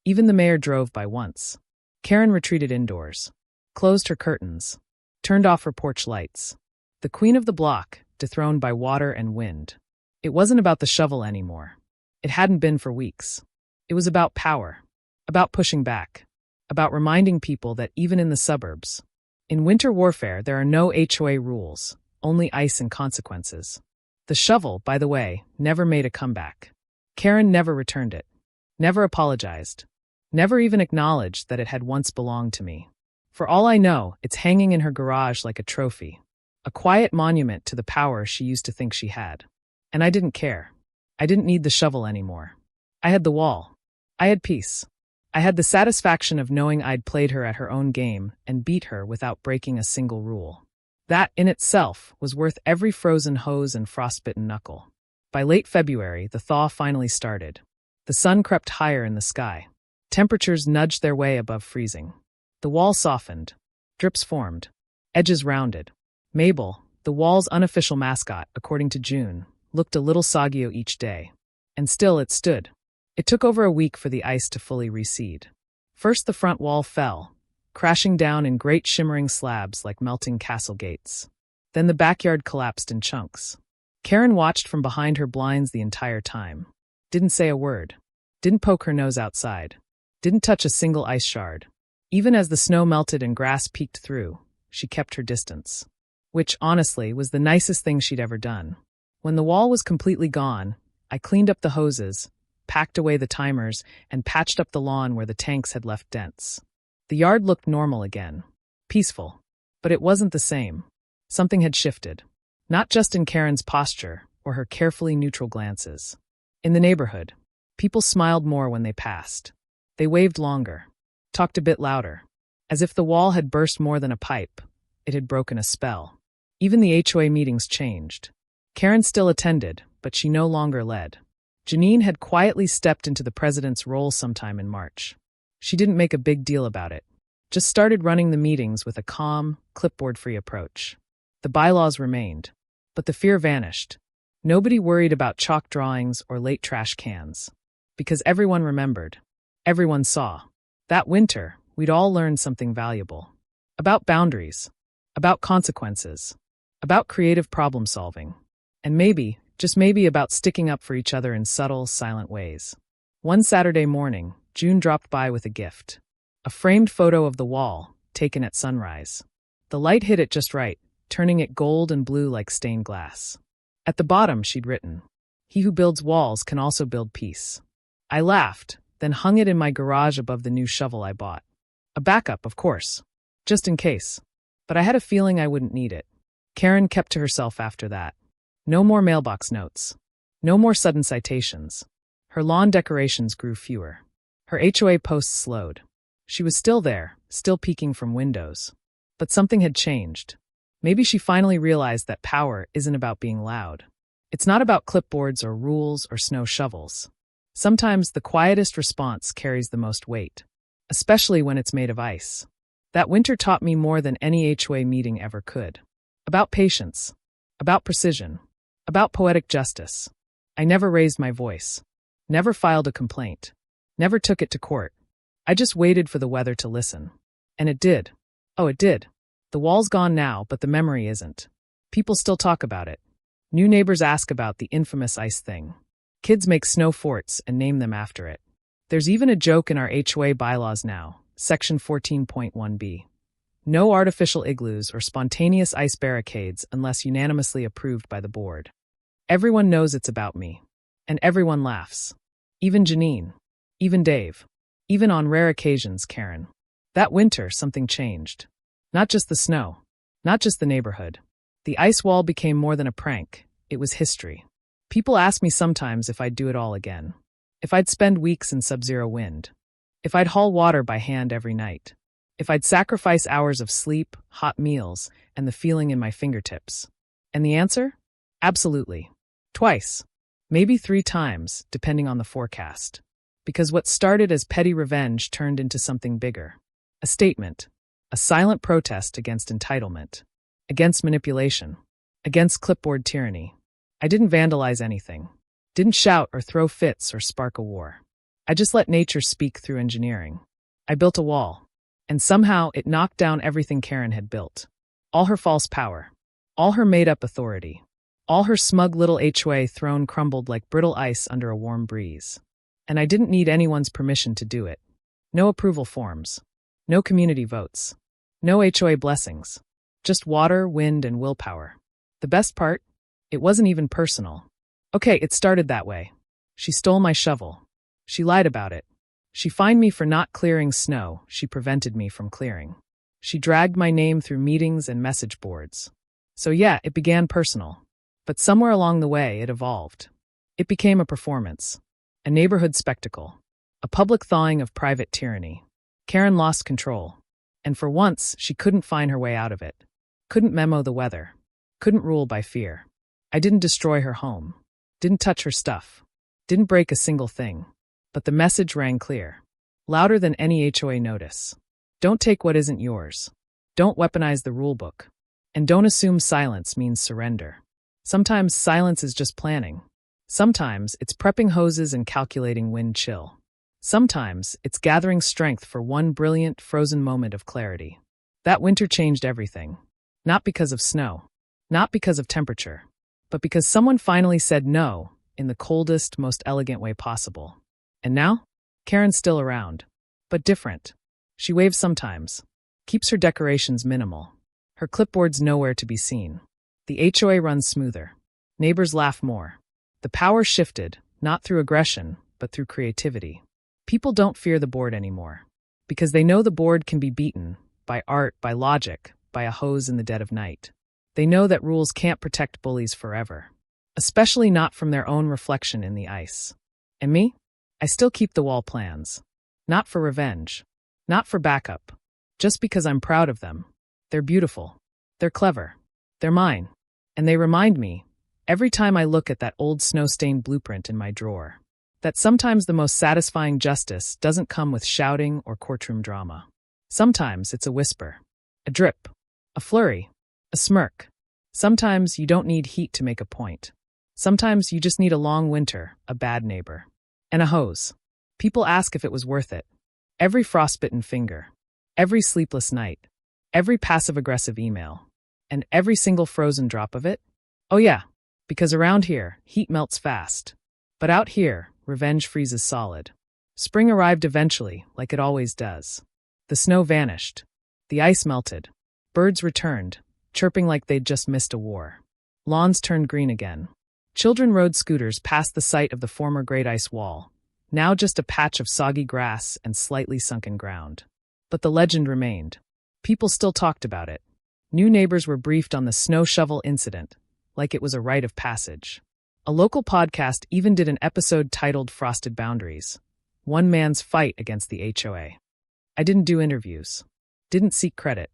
S1: Even the mayor drove by once. Karen retreated indoors, closed her curtains, turned off her porch lights. The queen of the block, dethroned by water and wind. It wasn't about the shovel anymore. It hadn't been for weeks. It was about power, about pushing back, about reminding people that even in the suburbs, in winter warfare there are no HOA rules, only ice and consequences. The shovel, by the way, never made a comeback. Karen never returned it, never apologized, never even acknowledged that it had once belonged to me. For all I know, it's hanging in her garage like a trophy, a quiet monument to the power she used to think she had. And I didn't care. I didn't need the shovel anymore. I had the wall. I had peace. I had the satisfaction of knowing I'd played her at her own game and beat her without breaking a single rule. That, in itself, was worth every frozen hose and frostbitten knuckle. By late February, the thaw finally started. The sun crept higher in the sky. Temperatures nudged their way above freezing. The wall softened. Drips formed. Edges rounded. Mabel, the wall's unofficial mascot, according to June, looked a little soggier each day. And still it stood. It took over a week for the ice to fully recede. First the front wall fell, crashing down in great shimmering slabs like melting castle gates. Then the backyard collapsed in chunks. Karen watched from behind her blinds the entire time. Didn't say a word. Didn't poke her nose outside. Didn't touch a single ice shard. Even as the snow melted and grass peeked through, she kept her distance. Which, honestly, was the nicest thing she'd ever done. When the wall was completely gone, I cleaned up the hoses, packed away the timers, and patched up the lawn where the tanks had left dents. The yard looked normal again. Peaceful. But it wasn't the same. Something had shifted. Not just in Karen's posture or her carefully neutral glances. In the neighborhood, people smiled more when they passed. They waved longer, talked a bit louder, as if the wall had burst more than a pipe, It had broken a spell. Even the HOA meetings changed. Karen still attended, but she no longer led. Janine had quietly stepped into the president's role sometime in March. She didn't make a big deal about it, just started running the meetings with a calm, clipboard-free approach. The bylaws remained, but the fear vanished. Nobody worried about chalk drawings or late trash cans. Because everyone remembered. Everyone saw. That winter, we'd all learned something valuable. About boundaries. About consequences. About creative problem solving. And maybe, just maybe, about sticking up for each other in subtle, silent ways. One Saturday morning, June dropped by with a gift. A framed photo of the wall, taken at sunrise. The light hit it just right, turning it gold and blue like stained glass. At the bottom, she'd written, "He who builds walls can also build peace." I laughed, then hung it in my garage above the new shovel I bought. A backup, of course. Just in case. But I had a feeling I wouldn't need it. Karen kept to herself after that. No more mailbox notes. No more sudden citations. Her lawn decorations grew fewer. Her HOA posts slowed. She was still there, still peeking from windows. But something had changed. Maybe she finally realized that power isn't about being loud. It's not about clipboards or rules or snow shovels. Sometimes the quietest response carries the most weight, especially when it's made of ice. That winter taught me more than any HOA meeting ever could. About patience. About precision. About poetic justice. I never raised my voice. Never filed a complaint. Never took it to court. I just waited for the weather to listen. And it did. Oh, it did. The wall's gone now, but the memory isn't. People still talk about it. New neighbors ask about the infamous ice thing. Kids make snow forts and name them after it. There's even a joke in our HOA bylaws now, Section 14.1b. No artificial igloos or spontaneous ice barricades unless unanimously approved by the board. Everyone knows it's about me. And everyone laughs. Even Janine. Even Dave. Even on rare occasions, Karen. That winter, something changed. Not just the snow. Not just the neighborhood. The ice wall became more than a prank. It was history. People ask me sometimes if I'd do it all again. If I'd spend weeks in sub-zero wind. If I'd haul water by hand every night. If I'd sacrifice hours of sleep, hot meals, and the feeling in my fingertips. And the answer? Absolutely. Twice. Maybe 3 times, depending on the forecast. Because what started as petty revenge turned into something bigger. A statement. A silent protest against entitlement. Against manipulation. Against clipboard tyranny. I didn't vandalize anything. Didn't shout or throw fits or spark a war. I just let nature speak through engineering. I built a wall. And somehow it knocked down everything Karen had built. All her false power. All her made-up authority. All her smug little HOA throne crumbled like brittle ice under a warm breeze. And I didn't need anyone's permission to do it. No approval forms. No community votes. No HOA blessings. Just water, wind, and willpower. The best part? It wasn't even personal. Okay, it started that way. She stole my shovel. She lied about it. She fined me for not clearing snow she prevented me from clearing. She dragged my name through meetings and message boards. So yeah, it began personal. But somewhere along the way, it evolved. It became a performance. A neighborhood spectacle. A public thawing of private tyranny. Karen lost control. And for once, she couldn't find her way out of it. Couldn't memo the weather. Couldn't rule by fear. I didn't destroy her home. Didn't touch her stuff. Didn't break a single thing. But the message rang clear. Louder than any HOA notice. Don't take what isn't yours. Don't weaponize the rulebook. And don't assume silence means surrender. Sometimes silence is just planning. Sometimes it's prepping hoses and calculating wind chill. Sometimes it's gathering strength for one brilliant, frozen moment of clarity. That winter changed everything. Not because of snow. Not because of temperature. But because someone finally said no in the coldest, most elegant way possible. And now? Karen's still around. But different. She waves sometimes. Keeps her decorations minimal. Her clipboard's nowhere to be seen. The HOA runs smoother. Neighbors laugh more. The power shifted, not through aggression, but through creativity. People don't fear the board anymore. Because they know the board can be beaten, by art, by logic, by a hose in the dead of night. They know that rules can't protect bullies forever. Especially not from their own reflection in the ice. And me? I still keep the wall plans. Not for revenge. Not for backup. Just because I'm proud of them. They're beautiful. They're clever. They're mine. And they remind me, every time I look at that old snow-stained blueprint in my drawer, that sometimes the most satisfying justice doesn't come with shouting or courtroom drama. Sometimes it's a whisper, a drip, a flurry, a smirk. Sometimes you don't need heat to make a point. Sometimes you just need a long winter, a bad neighbor, and a hose. People ask if it was worth it. Every frostbitten finger, every sleepless night, every passive-aggressive email, and every single frozen drop of it? Oh yeah, because around here, heat melts fast. But out here, revenge freezes solid. Spring arrived eventually, like it always does. The snow vanished. The ice melted. Birds returned, chirping like they'd just missed a war. Lawns turned green again. Children rode scooters past the site of the former Great Ice Wall, now just a patch of soggy grass and slightly sunken ground. But the legend remained. People still talked about it. New neighbors were briefed on the snow shovel incident, like it was a rite of passage. A local podcast even did an episode titled Frosted Boundaries, one man's fight against the HOA. I didn't do interviews, didn't seek credit,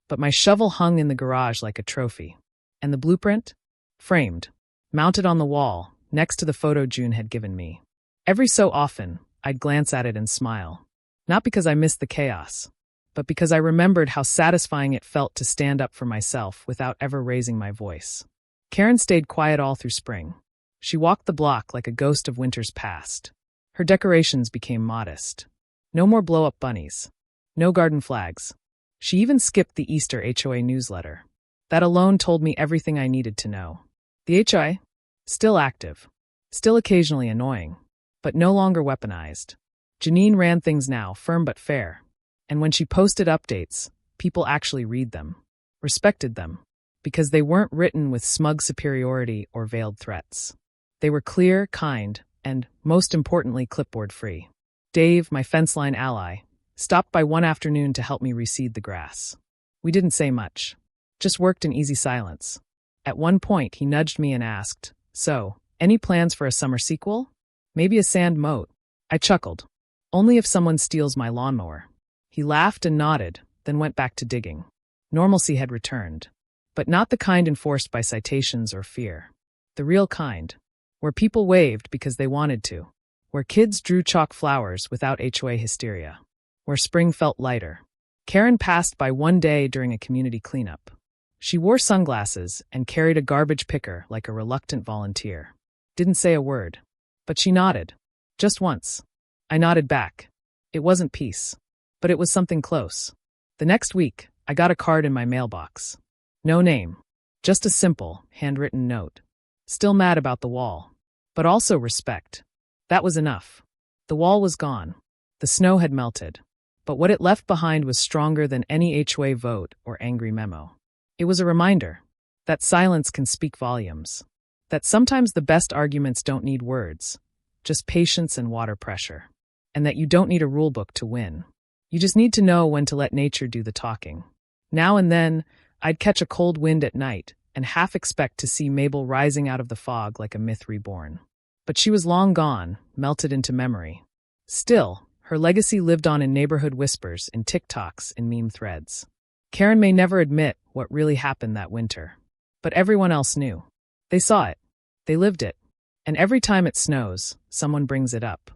S1: but my shovel hung in the garage like a trophy. And the blueprint? Framed, mounted on the wall, next to the photo June had given me. Every so often, I'd glance at it and smile. Not because I missed the chaos, but because I remembered how satisfying it felt to stand up for myself without ever raising my voice. Karen stayed quiet all through spring. She walked the block like a ghost of winters past. Her decorations became modest. No more blow-up bunnies. No garden flags. She even skipped the Easter HOA newsletter. That alone told me everything I needed to know. The HOA? Still active. Still occasionally annoying. But no longer weaponized. Janine ran things now, firm but fair. And when she posted updates, people actually read them. Respected them. Because they weren't written with smug superiority or veiled threats. They were clear, kind, and, most importantly, clipboard-free. Dave, my fence line ally, stopped by one afternoon to help me reseed the grass. We didn't say much. Just worked in easy silence. At one point, he nudged me and asked, "So, any plans for a summer sequel? Maybe a sand moat?" I chuckled. "Only if someone steals my lawnmower." He laughed and nodded, then went back to digging. Normalcy had returned. But not the kind enforced by citations or fear. The real kind. Where people waved because they wanted to. Where kids drew chalk flowers without HOA hysteria. Where spring felt lighter. Karen passed by one day during a community cleanup. She wore sunglasses and carried a garbage picker like a reluctant volunteer. Didn't say a word. But she nodded. Just once. I nodded back. It wasn't peace. But it was something close. The next week, I got a card in my mailbox. No name. Just a simple, handwritten note. Still mad about the wall. But also respect. That was enough. The wall was gone. The snow had melted. But what it left behind was stronger than any HOA vote or angry memo. It was a reminder that silence can speak volumes. That sometimes the best arguments don't need words, just patience and water pressure. And that you don't need a rulebook to win. You just need to know when to let nature do the talking. Now and then, I'd catch a cold wind at night and half expect to see Mabel rising out of the fog like a myth reborn. But she was long gone, melted into memory. Still, her legacy lived on in neighborhood whispers, in TikToks, in meme threads. Karen may never admit what really happened that winter. But everyone else knew. They saw it. They lived it. And every time it snows, someone brings it up.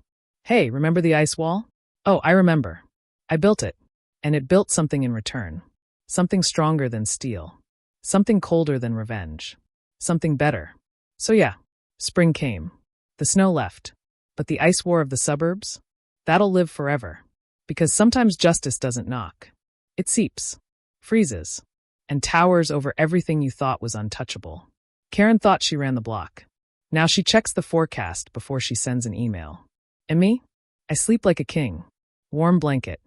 S1: "Hey, remember the ice wall?" "Oh, I remember. I built it." And it built something in return. Something stronger than steel. Something colder than revenge. Something better. So yeah, spring came. The snow left. But the ice war of the suburbs? That'll live forever. Because sometimes justice doesn't knock. It seeps. Freezes. And towers over everything you thought was untouchable. Karen thought she ran the block. Now she checks the forecast before she sends an email. And me? I sleep like a king. Warm blanket.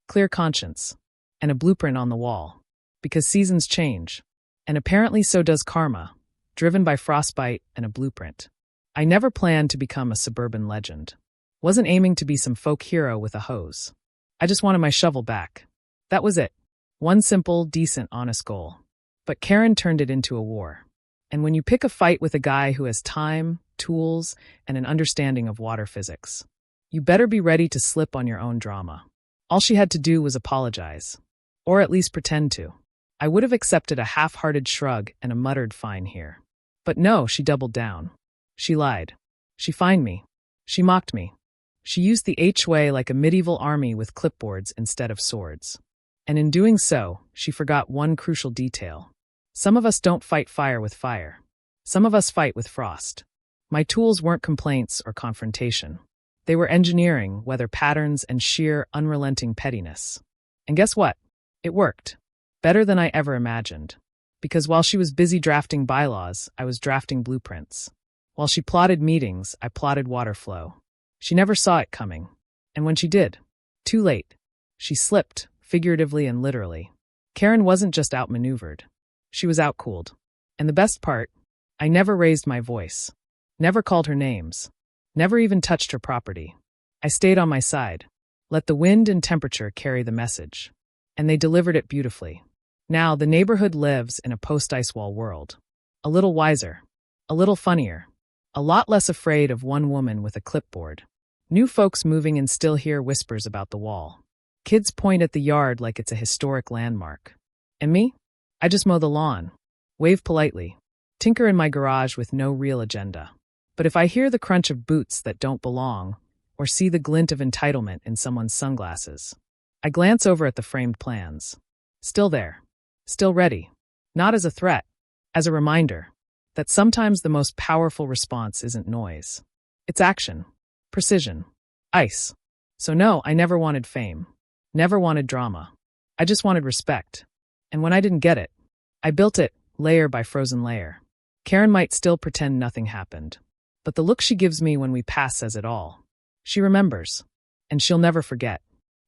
S1: Clear conscience. And a blueprint on the wall. Because seasons change. And apparently so does karma, driven by frostbite and a blueprint. I never planned to become a suburban legend. Wasn't aiming to be some folk hero with a hose. I just wanted my shovel back. That was it. One simple, decent, honest goal. But Karen turned it into a war. And when you pick a fight with a guy who has time, tools, and an understanding of water physics, you better be ready to slip on your own drama. All she had to do was apologize. Or at least pretend to. I would have accepted a half-hearted shrug and a muttered fine here. But no, she doubled down. She lied. She fined me. She mocked me. She used the H-way like a medieval army with clipboards instead of swords. And in doing so, she forgot one crucial detail. Some of us don't fight fire with fire. Some of us fight with frost. My tools weren't complaints or confrontation. They were engineering, weather patterns, and sheer, unrelenting pettiness. And guess what? It worked. Better than I ever imagined. Because while she was busy drafting bylaws, I was drafting blueprints. While she plotted meetings, I plotted water flow. She never saw it coming. And when she did, too late. She slipped, figuratively and literally. Karen wasn't just outmaneuvered. She was outcooled. And the best part, I never raised my voice. Never called her names. Never even touched her property. I stayed on my side. Let the wind and temperature carry the message. And they delivered it beautifully. Now the neighborhood lives in a post-ice wall world. A little wiser. A little funnier. A lot less afraid of one woman with a clipboard. New folks moving in still hear whispers about the wall. Kids point at the yard like it's a historic landmark. And me? I just mow the lawn. Wave politely. Tinker in my garage with no real agenda. But if I hear the crunch of boots that don't belong, or see the glint of entitlement in someone's sunglasses, I glance over at the framed plans. Still there. Still ready. Not as a threat, as a reminder that sometimes the most powerful response isn't noise. It's action. Precision. Ice. So no, I never wanted fame. Never wanted drama. I just wanted respect. And when I didn't get it, I built it, layer by frozen layer. Karen might still pretend nothing happened. But the look she gives me when we pass says it all. She remembers. And she'll never forget.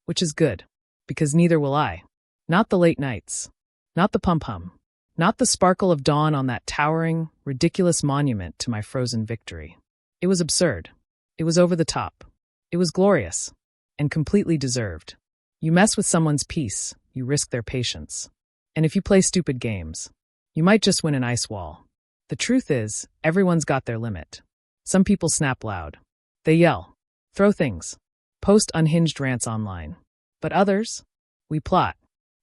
S1: Which is good. Because neither will I. Not the late nights. Not the pum-pum. Not the sparkle of dawn on that towering, ridiculous monument to my frozen victory. It was absurd. It was over the top. It was glorious. And completely deserved. You mess with someone's peace, you risk their patience. And if you play stupid games, you might just win an ice wall. The truth is, everyone's got their limit. Some people snap loud. They yell. Throw things. Post unhinged rants online. But others? We plot.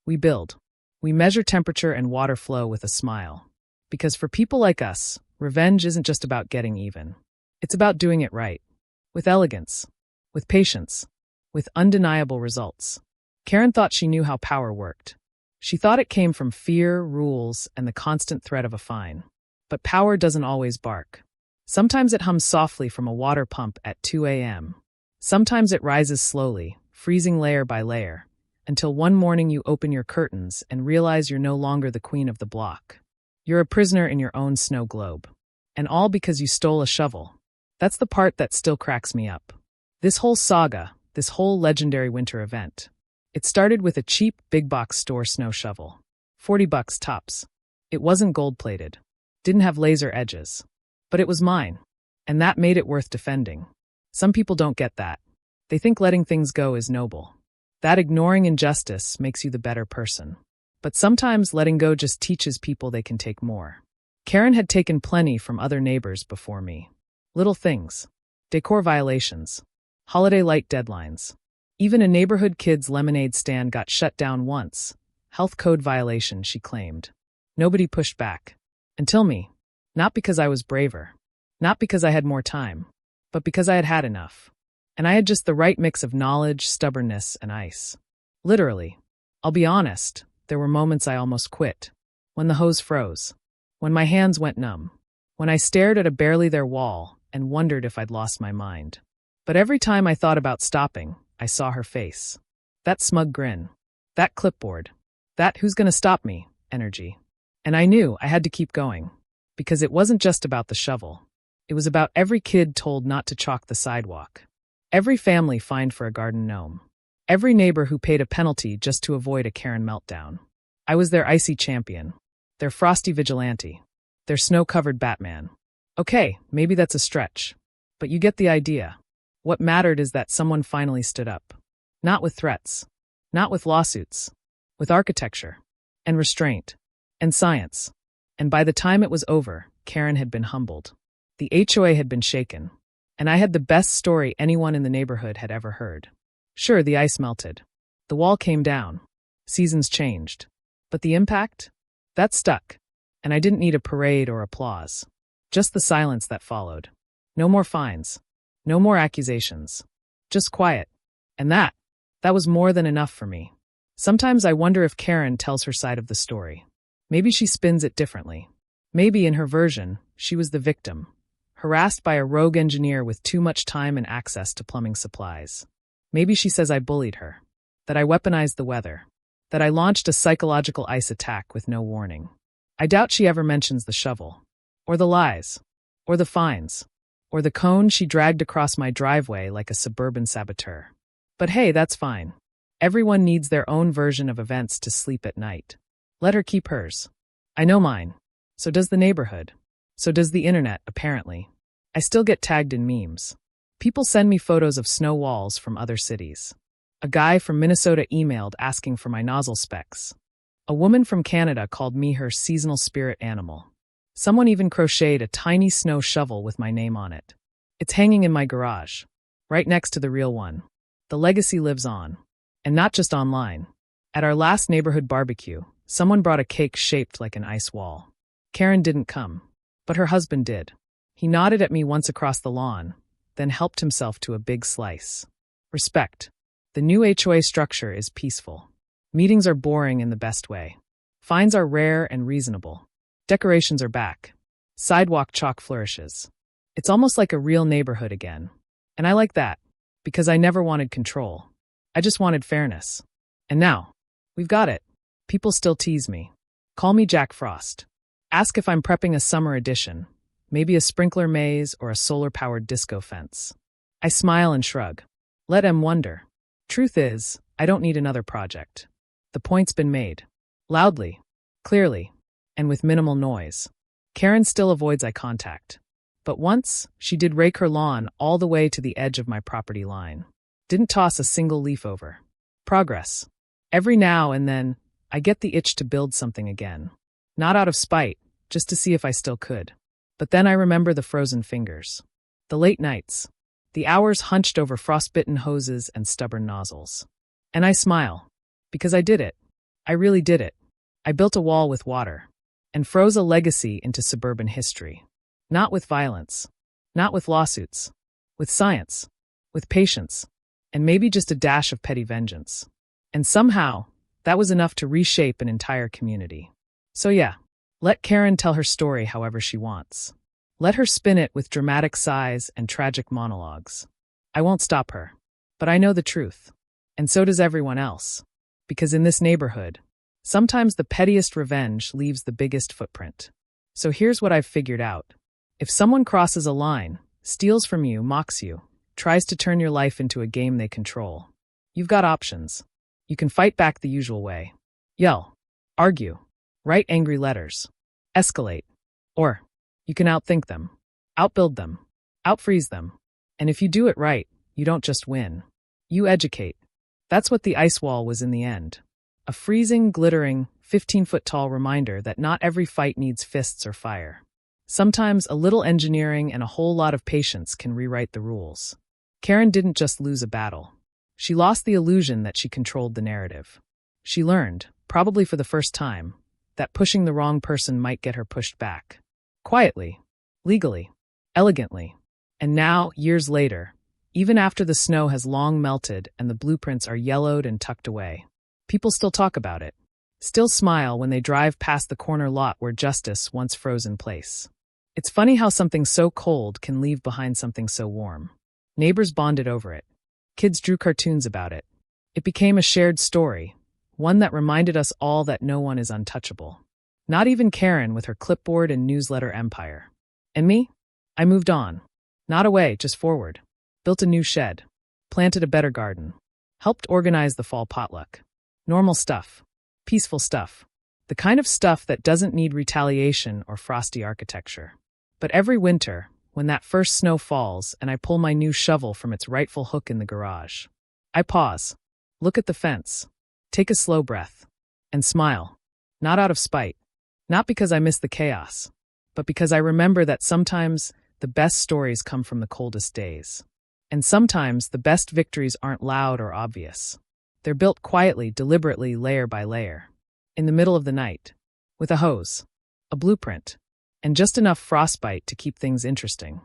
S1: We build. We measure temperature and water flow with a smile. Because for people like us, revenge isn't just about getting even. It's about doing it right. With elegance. With patience. With undeniable results. Karen thought she knew how power worked. She thought it came from fear, rules, and the constant threat of a fine. But power doesn't always bark. Sometimes it hums softly from a water pump at 2 a.m. Sometimes it rises slowly, freezing layer by layer, until one morning you open your curtains and realize you're no longer the queen of the block. You're a prisoner in your own snow globe. And all because you stole a shovel. That's the part that still cracks me up. This whole saga, this whole legendary winter event. It started with a cheap big box store snow shovel. $40 tops. It wasn't gold-plated. Didn't have laser edges. But it was mine. And that made it worth defending. Some people don't get that. They think letting things go is noble. That ignoring injustice makes you the better person. But sometimes letting go just teaches people they can take more. Karen had taken plenty from other neighbors before me. Little things. Decor violations. Holiday light deadlines. Even a neighborhood kid's lemonade stand got shut down once. Health code violation, she claimed. Nobody pushed back. Until me. Not because I was braver. Not because I had more time. But because I had had enough. And I had just the right mix of knowledge, stubbornness, and ice. Literally. I'll be honest, there were moments I almost quit. When the hose froze. When my hands went numb. When I stared at a barely there wall and wondered if I'd lost my mind. But every time I thought about stopping, I saw her face. That smug grin. That clipboard. That who's gonna stop me energy. And I knew I had to keep going. Because it wasn't just about the shovel. It was about every kid told not to chalk the sidewalk. Every family fined for a garden gnome. Every neighbor who paid a penalty just to avoid a Karen meltdown. I was their icy champion. Their frosty vigilante. Their snow-covered Batman. Okay, maybe that's a stretch. But you get the idea. What mattered is that someone finally stood up. Not with threats. Not with lawsuits. With architecture. And restraint. And science. And by the time it was over, Karen had been humbled. The HOA had been shaken. And I had the best story anyone in the neighborhood had ever heard. Sure, the ice melted. The wall came down. Seasons changed. But the impact? That stuck. And I didn't need a parade or applause. Just the silence that followed. No more fines. No more accusations. Just quiet. And that was more than enough for me. Sometimes I wonder if Karen tells her side of the story. Maybe she spins it differently. Maybe in her version, she was the victim, harassed by a rogue engineer with too much time and access to plumbing supplies. Maybe she says I bullied her, that I weaponized the weather, that I launched a psychological ice attack with no warning. I doubt she ever mentions the shovel, or the lies, or the fines, or the cone she dragged across my driveway like a suburban saboteur. But hey, that's fine. Everyone needs their own version of events to sleep at night. Let her keep hers. I know mine. So does the neighborhood. So does the internet, apparently. I still get tagged in memes. People send me photos of snow walls from other cities. A guy from Minnesota emailed asking for my nozzle specs. A woman from Canada called me her seasonal spirit animal. Someone even crocheted a tiny snow shovel with my name on it. It's hanging in my garage, right next to the real one. The legacy lives on. And not just online. At our last neighborhood barbecue, someone brought a cake shaped like an ice wall. Karen didn't come, but her husband did. He nodded at me once across the lawn, then helped himself to a big slice. Respect. The new HOA structure is peaceful. Meetings are boring in the best way. Fines are rare and reasonable. Decorations are back. Sidewalk chalk flourishes. It's almost like a real neighborhood again. And I like that, because I never wanted control. I just wanted fairness. And now, we've got it. People still tease me. Call me Jack Frost. Ask if I'm prepping a summer edition, maybe a sprinkler maze or a solar-powered disco fence. I smile and shrug. Let them wonder. Truth is, I don't need another project. The point's been made. Loudly, clearly, and with minimal noise. Karen still avoids eye contact. But once, she did rake her lawn all the way to the edge of my property line. Didn't toss a single leaf over. Progress. Every now and then, I get the itch to build something again. Not out of spite, just to see if I still could. But then I remember the frozen fingers. The late nights. The hours hunched over frostbitten hoses and stubborn nozzles. And I smile. Because I did it. I really did it. I built a wall with water. And froze a legacy into suburban history. Not with violence. Not with lawsuits. With science. With patience. And maybe just a dash of petty vengeance. And somehow, that was enough to reshape an entire community. So yeah, let Karen tell her story however she wants. Let her spin it with dramatic sighs and tragic monologues. I won't stop her. But I know the truth. And so does everyone else. Because in this neighborhood, sometimes the pettiest revenge leaves the biggest footprint. So here's what I've figured out. If someone crosses a line, steals from you, mocks you, tries to turn your life into a game they control, you've got options. You can fight back the usual way. Yell. Argue. Write angry letters. Escalate. Or you can outthink them. Outbuild them. Outfreeze them. And if you do it right, you don't just win. You educate. That's what the ice wall was in the end. A freezing, glittering, 15-foot-tall reminder that not every fight needs fists or fire. Sometimes a little engineering and a whole lot of patience can rewrite the rules. Karen didn't just lose a battle. She lost the illusion that she controlled the narrative. She learned, probably for the first time, that pushing the wrong person might get her pushed back. Quietly, legally, elegantly. And now, years later, even after the snow has long melted and the blueprints are yellowed and tucked away, people still talk about it. Still smile when they drive past the corner lot where justice once froze in place. It's funny how something so cold can leave behind something so warm. Neighbors bonded over it. Kids drew cartoons about it. It became a shared story, one that reminded us all that no one is untouchable. Not even Karen with her clipboard and newsletter empire. And me? I moved on. Not away, just forward. Built a new shed. Planted a better garden. Helped organize the fall potluck. Normal stuff. Peaceful stuff. The kind of stuff that doesn't need retaliation or frosty architecture. But every winter, when that first snow falls and I pull my new shovel from its rightful hook in the garage, I pause, look at the fence, take a slow breath, and smile. Not out of spite. Not because I miss the chaos, but because I remember that sometimes the best stories come from the coldest days. And sometimes the best victories aren't loud or obvious. They're built quietly, deliberately, layer by layer. in the middle of the night, with a hose, a blueprint, and just enough frostbite to keep things interesting.